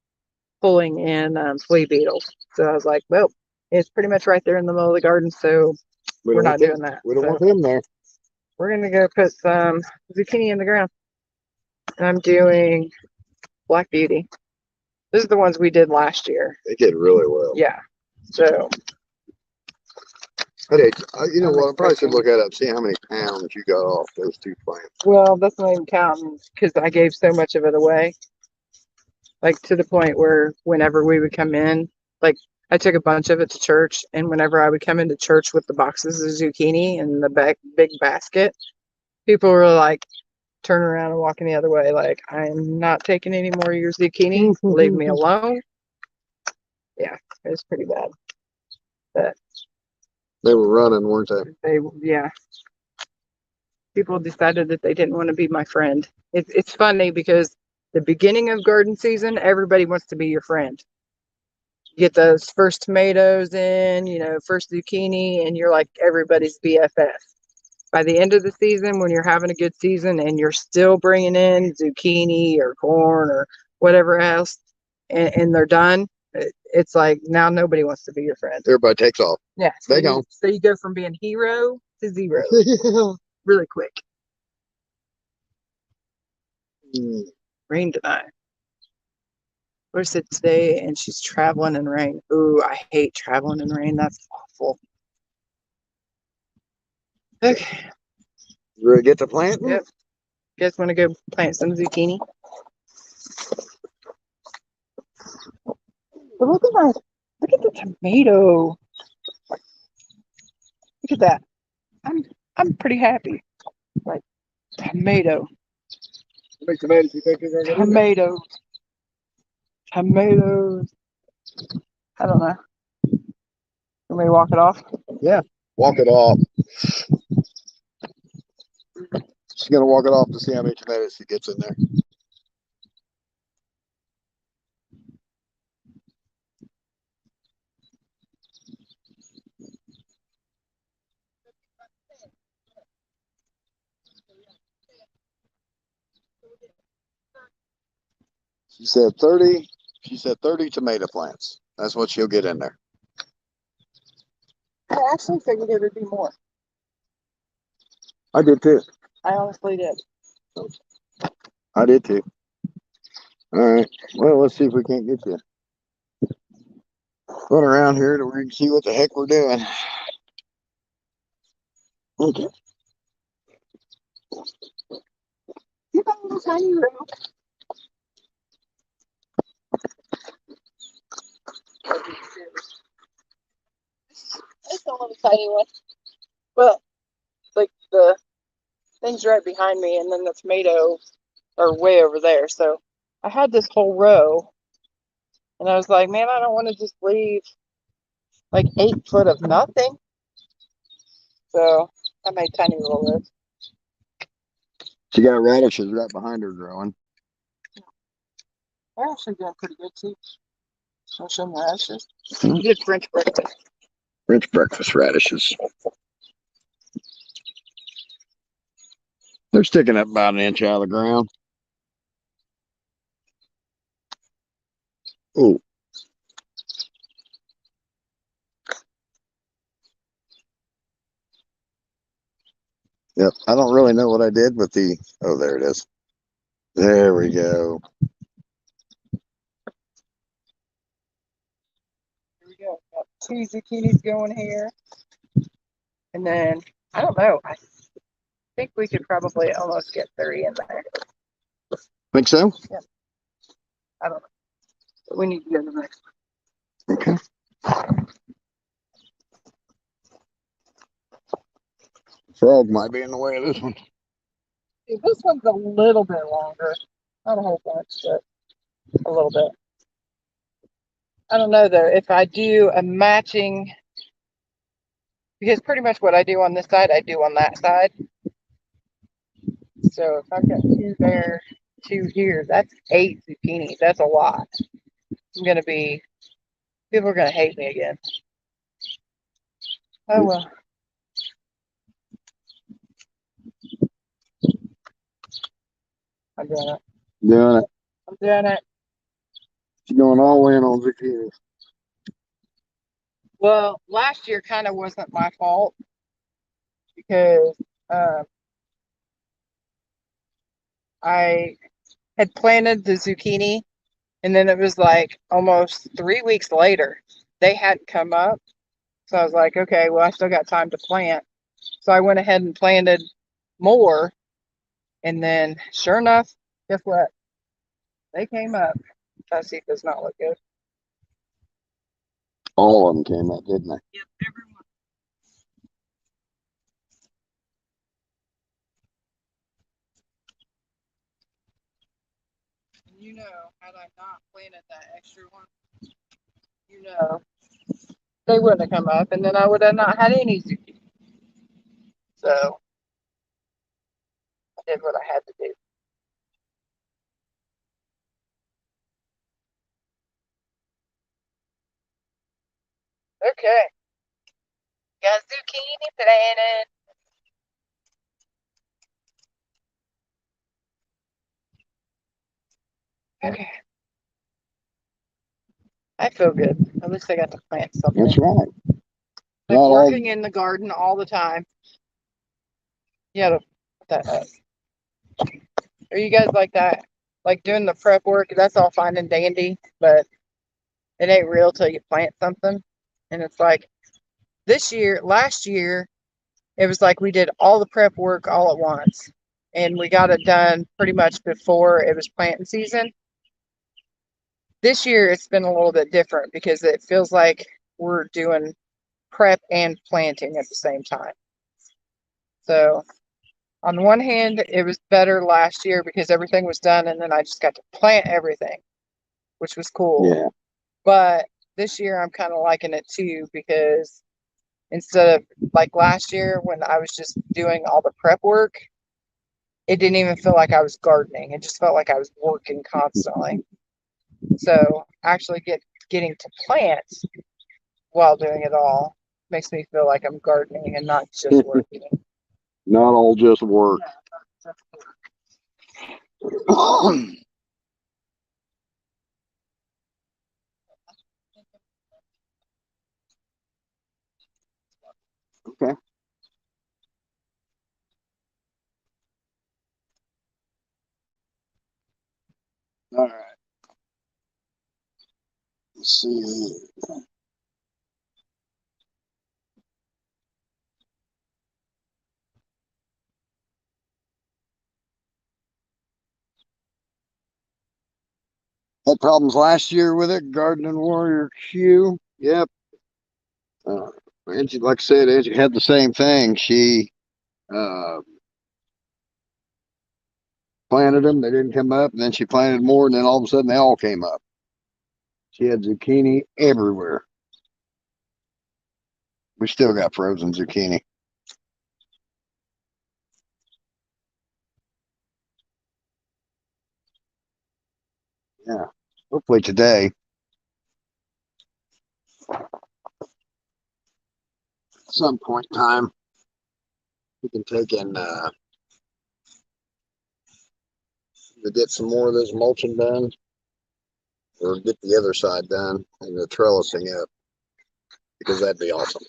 pulling in flea beetles. So I was like, well, it's pretty much right there in the middle of the garden, so we're not doing that. We don't So want them there. we're gonna go put some zucchini in the ground. And I'm doing Black Beauty. This is the ones we did last year. They did really well. Yeah. So You know what? I probably should look at it and see how many pounds you got off those 2 plants. well, that's not even counting because I gave so much of it away. Like to the point where whenever we would come in, like I took a bunch of it to church, and whenever I would come into church with the boxes of zucchini and the big basket, people were like, turn around and walking the other way. Like, I'm not taking any more of your zucchini. Leave me alone. Yeah, it was pretty bad. But They were running, weren't they? yeah, people decided that they didn't want to be my friend. It's funny because the beginning of garden season, everybody wants to be your friend. You get those first tomatoes in, first zucchini, and you're like everybody's BFF. By the end of the season, when you're having a good season and you're still bringing in zucchini or corn or whatever else, and they're done, it's like now nobody wants to be your friend. Everybody takes off. Yeah. So you go from being hero to zero really quick. Rain tonight. Where's it today? And she's traveling in rain. Ooh, I hate traveling in rain. That's awful. Okay. You ready to get to planting? Yep. You guys want to go plant some zucchini? But look at the tomato. Look at that. I'm pretty happy. Like tomato. How many tomatoes you think you're gonna get? Tomatoes. I don't know. Want me to walk it off? Yeah, walk it off. She's gonna walk it off to see how many tomatoes she gets in there. She said 30. She said 30 tomato plants. That's what she'll get in there. I actually figured it would be more. I did too. I honestly did. I did too. All right. Well, let's see if we can't get you. Run around here to where you can see what the heck we're doing. Okay. You got a little tiny room. It's a little tiny one. Well, like the thing's right behind me, and then the tomatoes are way over there. So I had this whole row, and I was like, man, I don't want to just leave like 8 foot of nothing. So I made tiny little rows. She got radishes right behind her growing. They're actually doing pretty good too. I'll show them the radishes. Good French breakfast. French breakfast radishes. They're sticking up about an inch out of the ground. Oh. Yep. I don't really know what I did with the. Oh, there it is. There we go. Here we go. Got 2 zucchinis going here. And then, I don't know. I think we could probably almost get 30 in there. Think so? Yeah. I don't know. But we need to go to the next one. Okay. Frog might be in the way of this one. See, this one's a little bit longer. Not a whole bunch, but a little bit. I don't know though. If I do a matching, because pretty much what I do on this side, I do on that side. So if I've got 2 there, 2 here, that's 8 zucchini. That's a lot. People are gonna hate me again. Oh well. I'm doing it. Doing it. I'm doing it. She's going all in on zucchini. Well, last year kind of wasn't my fault because I had planted the zucchini, and then it was like almost 3 weeks later they hadn't come up. So I was like, okay, well, I still got time to plant. So I went ahead and planted more, and then sure enough, guess what? They came up. That seed does not look good. All of them came up, didn't they? Yep, everyone. You know, had I not planted that extra one, you know, they wouldn't have come up, and then I would have not had any zucchini. So I did what I had to do. Okay, got zucchini planted. Okay, I feel good. At least I got to plant something. That's right. Like Not working all. in the garden all the time. You gotta put that up. Are you guys like that? Like doing the prep work, that's all fine and dandy, but it ain't real till you plant something. And it's like last year, it was like we did all the prep work all at once. And we got it done pretty much before it was planting season. This year, it's been a little bit different because it feels like we're doing prep and planting at the same time. So, on the one hand, it was better last year because everything was done and then I just got to plant everything, which was cool. Yeah. But this year, I'm kind of liking it too because instead of like last year when I was just doing all the prep work, it didn't even feel like I was gardening. It just felt like I was working constantly. So actually getting to plant while doing it all makes me feel like I'm gardening and not just working. Not all just work. Okay. All right. Let's see. Had problems last year with it. Gardening Warrior Q. Yep. Angie, like I said, Angie had the same thing. She uh, planted them. They didn't come up. And then she planted more. And then all of a sudden they all came up. She had zucchini everywhere. We still got frozen zucchini. Yeah. Hopefully today, at some point in time, we can take and get some more of this mulching done or get the other side done and the trellising up because that'd be awesome.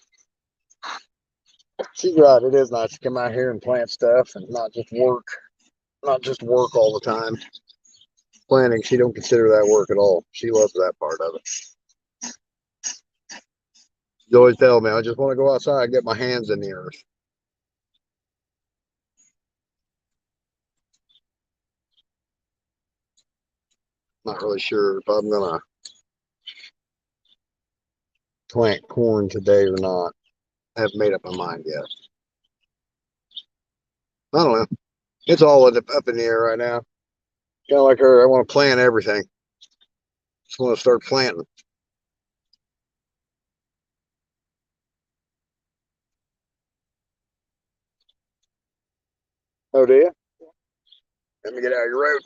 She's right. It is nice to come out here and plant stuff and not just work all the time. Planting, she don't consider that work at all. She loves that part of it. She always tell me, I just want to go outside and get my hands in the earth. Not really sure if I'm gonna plant corn today or not. I haven't made up my mind yet. I don't know. It's all up in the air right now. Kind of like her. I want to plant everything. Just want to start planting. Oh, do you? Let me get out of your road.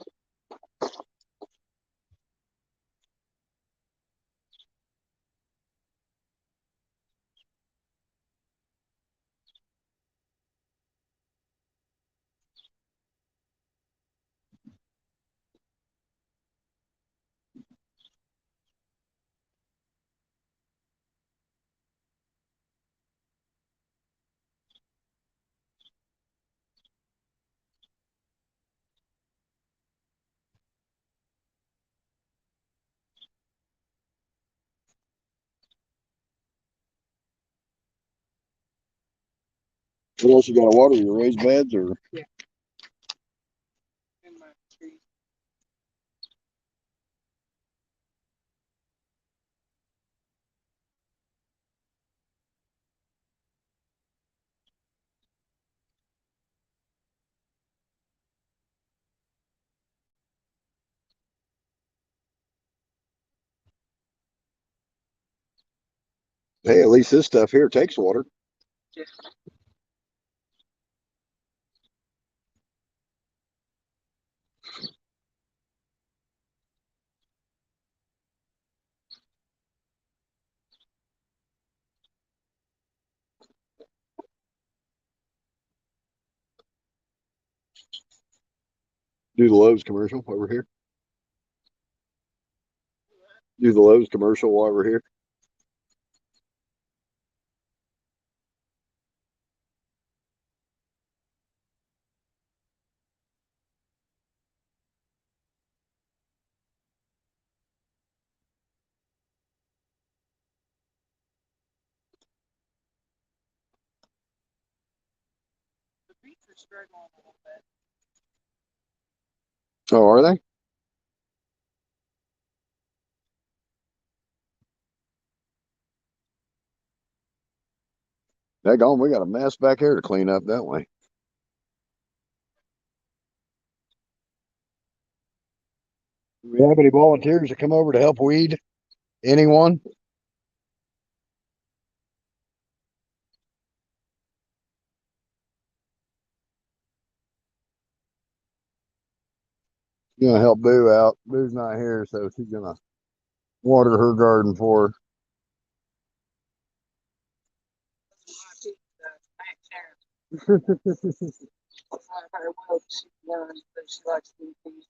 What else you got to water? Your raised beds or? Yeah. In my tree. Hey, at least this stuff here takes water. Yeah. Do the Lowe's commercial over here. Do the Lowe's commercial while we're here. The beets are struggling a little bit. Oh, are they? Daggone, we got a mess back here to clean up, don't we? Do we have any volunteers to come over to help weed? Anyone? Gonna help Boo out. Boo's not here, so she's gonna water her garden for her. She likes to eat these.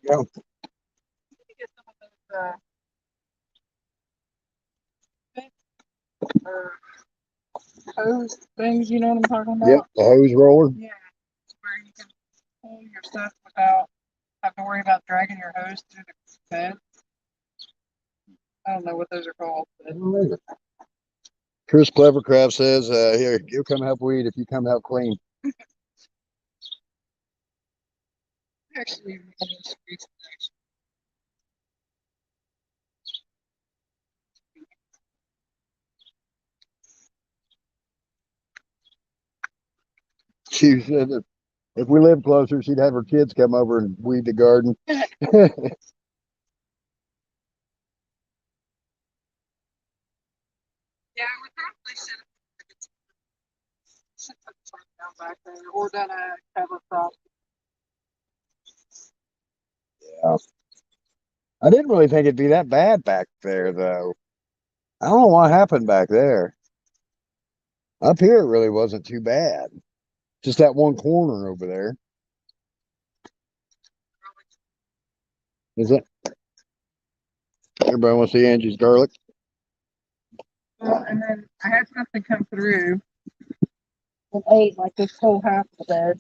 Yeah. Get some of those hose things, you know what I'm talking Yep, about? the hose roller. Yeah, it's where you can pull your stuff without having to worry about dragging your hose through the bed. I don't know what those are called, but Chris Clevercraft says, here, you come help weed if you come help clean. actually, She said that if we lived closer, she'd have her kids come over and weed the garden. yeah, we probably should put the truck down back there or done a cover crop. Yeah. I didn't really think it'd be that bad back there, though. I don't know what happened back there. Up here, it really wasn't too bad. Just that one corner over there. Is it? Everybody wants to see Angie's garlic. Well, and then I had something come through and ate like this whole half of the bed.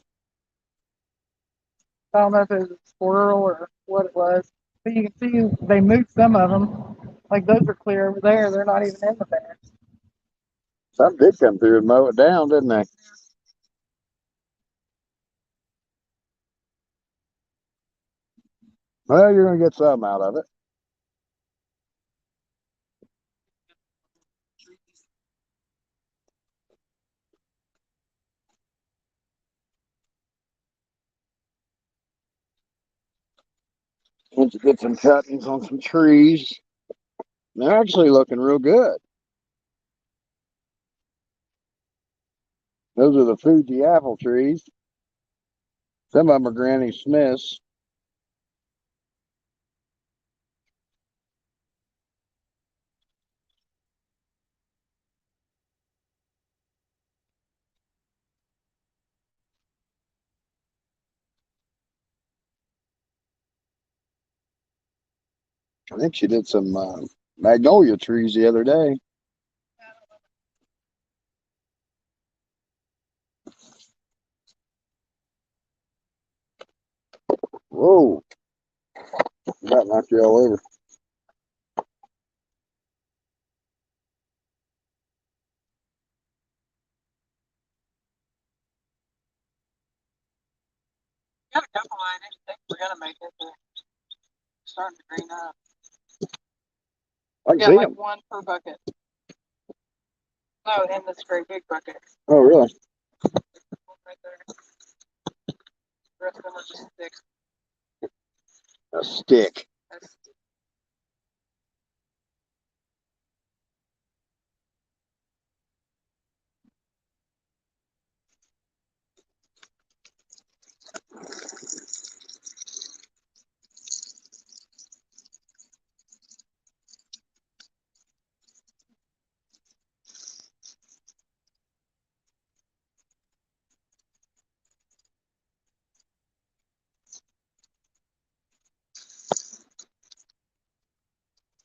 I don't know if it was a squirrel or what it was, but you can see they moved some of them. Like those are clear over there. They're not even in the bed. Some did come through and mow it down, didn't they? Well, you're going to get some out of it. Once you get some cuttings on some trees, they're actually looking real good. Those are the Fuji apple trees. Some of them are Granny Smith's. I think she did some magnolia trees the other day. Whoa, that knocked you all over. Got a couple on it. we're gonna make it. They're starting to green up. I can Yeah, see like them. one per bucket. No, in this great big bucket. Oh, really? One right there. The rest of them are just sticks. A stick. That's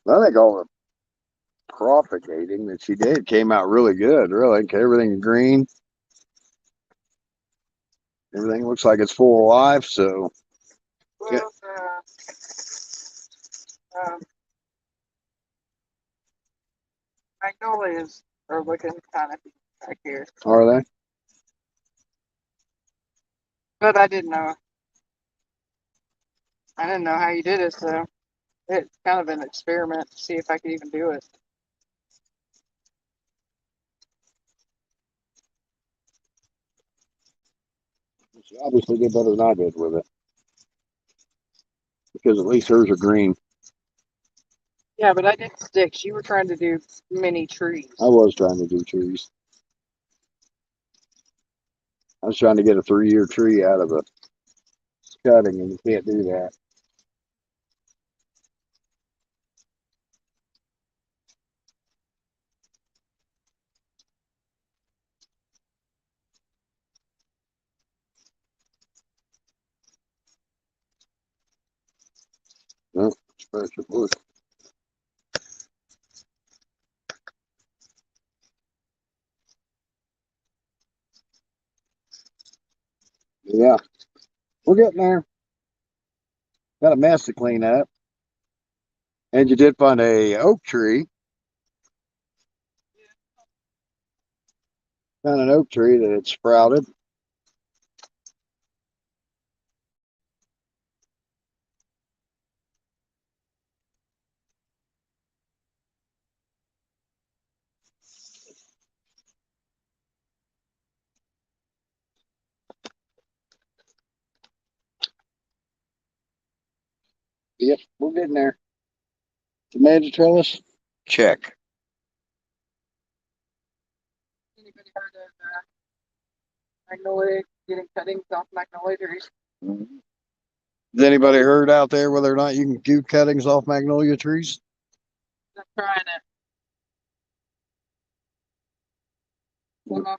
I think all the propagating that she did came out really good. Really, everything's green. Everything looks like it's full of life. So yeah. well, magnolias are looking kind of back here. Are they? But I didn't know. I didn't know how you did it, so it's kind of an experiment to see if I could even do it. She obviously did better than I did with it because at least hers are green. Yeah, but I did sticks. You were trying to do mini trees. I was trying to do trees. I was trying to get a 3-year tree out of a cutting, and you can't do that. No, special bush. Yeah, we're getting there. Got a mess to clean up. And you did find a oak tree. Found an oak tree that had sprouted. Yep, we're getting there. Tomato trellis, check. Anybody heard of magnolia getting cuttings off magnolia trees? Has anybody heard out there whether or not you can do cuttings off magnolia trees? I'm trying it. Look at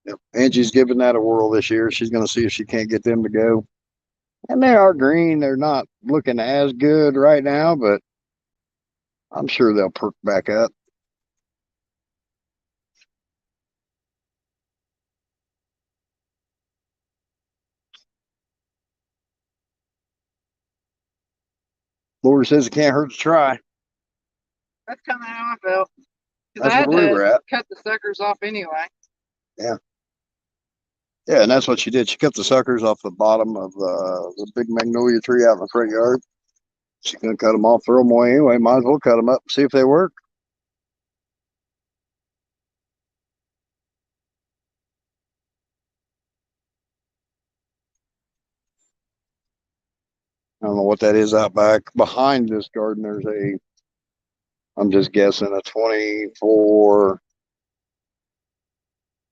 Yep. Angie's giving that a whirl this year. She's going to see if she can't get them to go. And they are green. They're not looking as good right now, but I'm sure they'll perk back up. Laura says it can't hurt to try. That's kind of how I felt. Because That's I where had we to were at. cut the suckers off anyway. Yeah. Yeah, and that's what she did. She cut the suckers off the bottom of the big magnolia tree out in the front yard. She's going to cut them off, throw them away anyway. Might as well cut them up, see if they work. I don't know what that is out back. Behind this garden, there's I'm just guessing, a 24,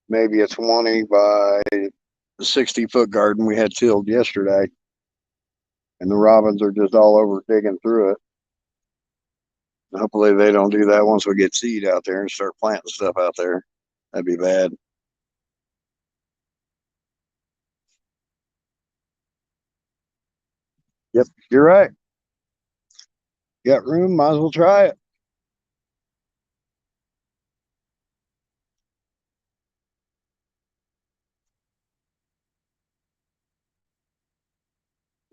maybe a 20 by 60-foot garden we had tilled yesterday. And the robins are just all over digging through it. Hopefully they don't do that once we get seed out there and start planting stuff out there. That'd be bad. Yep, you're right. Got room, might as well try it.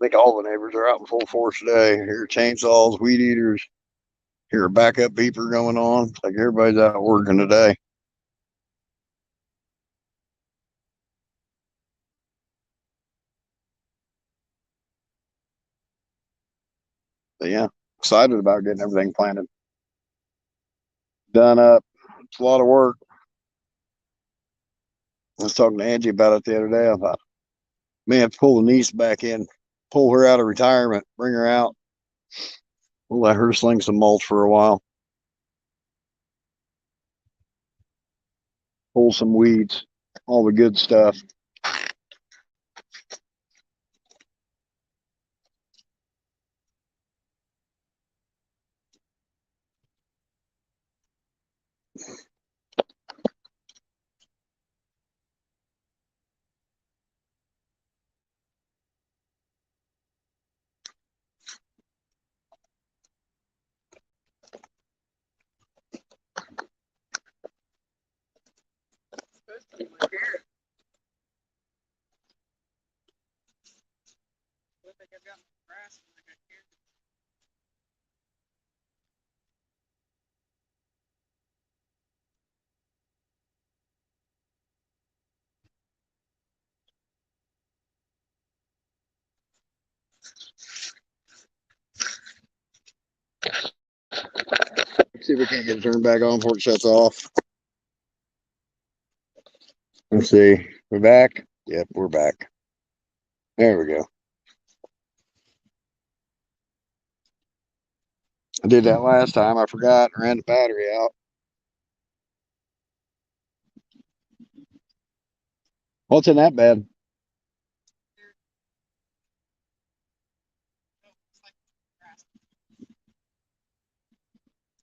I think all the neighbors are out in full force today. Hear chainsaws, weed eaters, hear a backup beeper going on. It's like everybody's out working today. So yeah, excited about getting everything planted. Done up. It's a lot of work. I was talking to Angie about it the other day. I thought, man, pull the niece back in, pull her out of retirement, bring her out. We'll let her sling some mulch for a while. Pull some weeds, all the good stuff. See if we can't get it turned back on before it shuts off. Let's see. We're back. Yep, we're back. There we go. I did that last time. I forgot and ran the battery out. What's in that bed?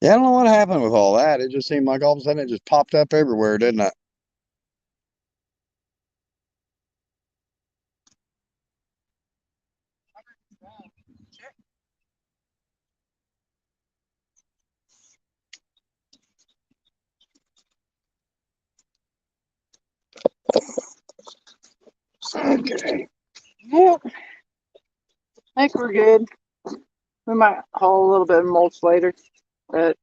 Yeah, I don't know what happened with all that. It just seemed like all of a sudden it just popped up everywhere, didn't it? Okay. Yep. I think we're good. We might haul a little bit of mulch later, but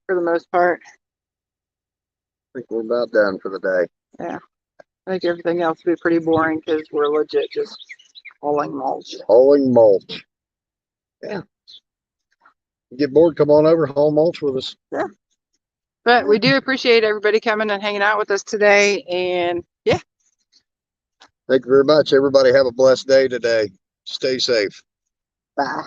for the most part, I think we're about done for the day. yeah. I think everything else will be pretty boring because we're legit just hauling mulch. Hauling mulch. Yeah. You get bored, come on over, haul mulch with us. Yeah. But we do appreciate everybody coming and hanging out with us today. And yeah. Thank you very much. Everybody have a blessed day today. Stay safe. Bye.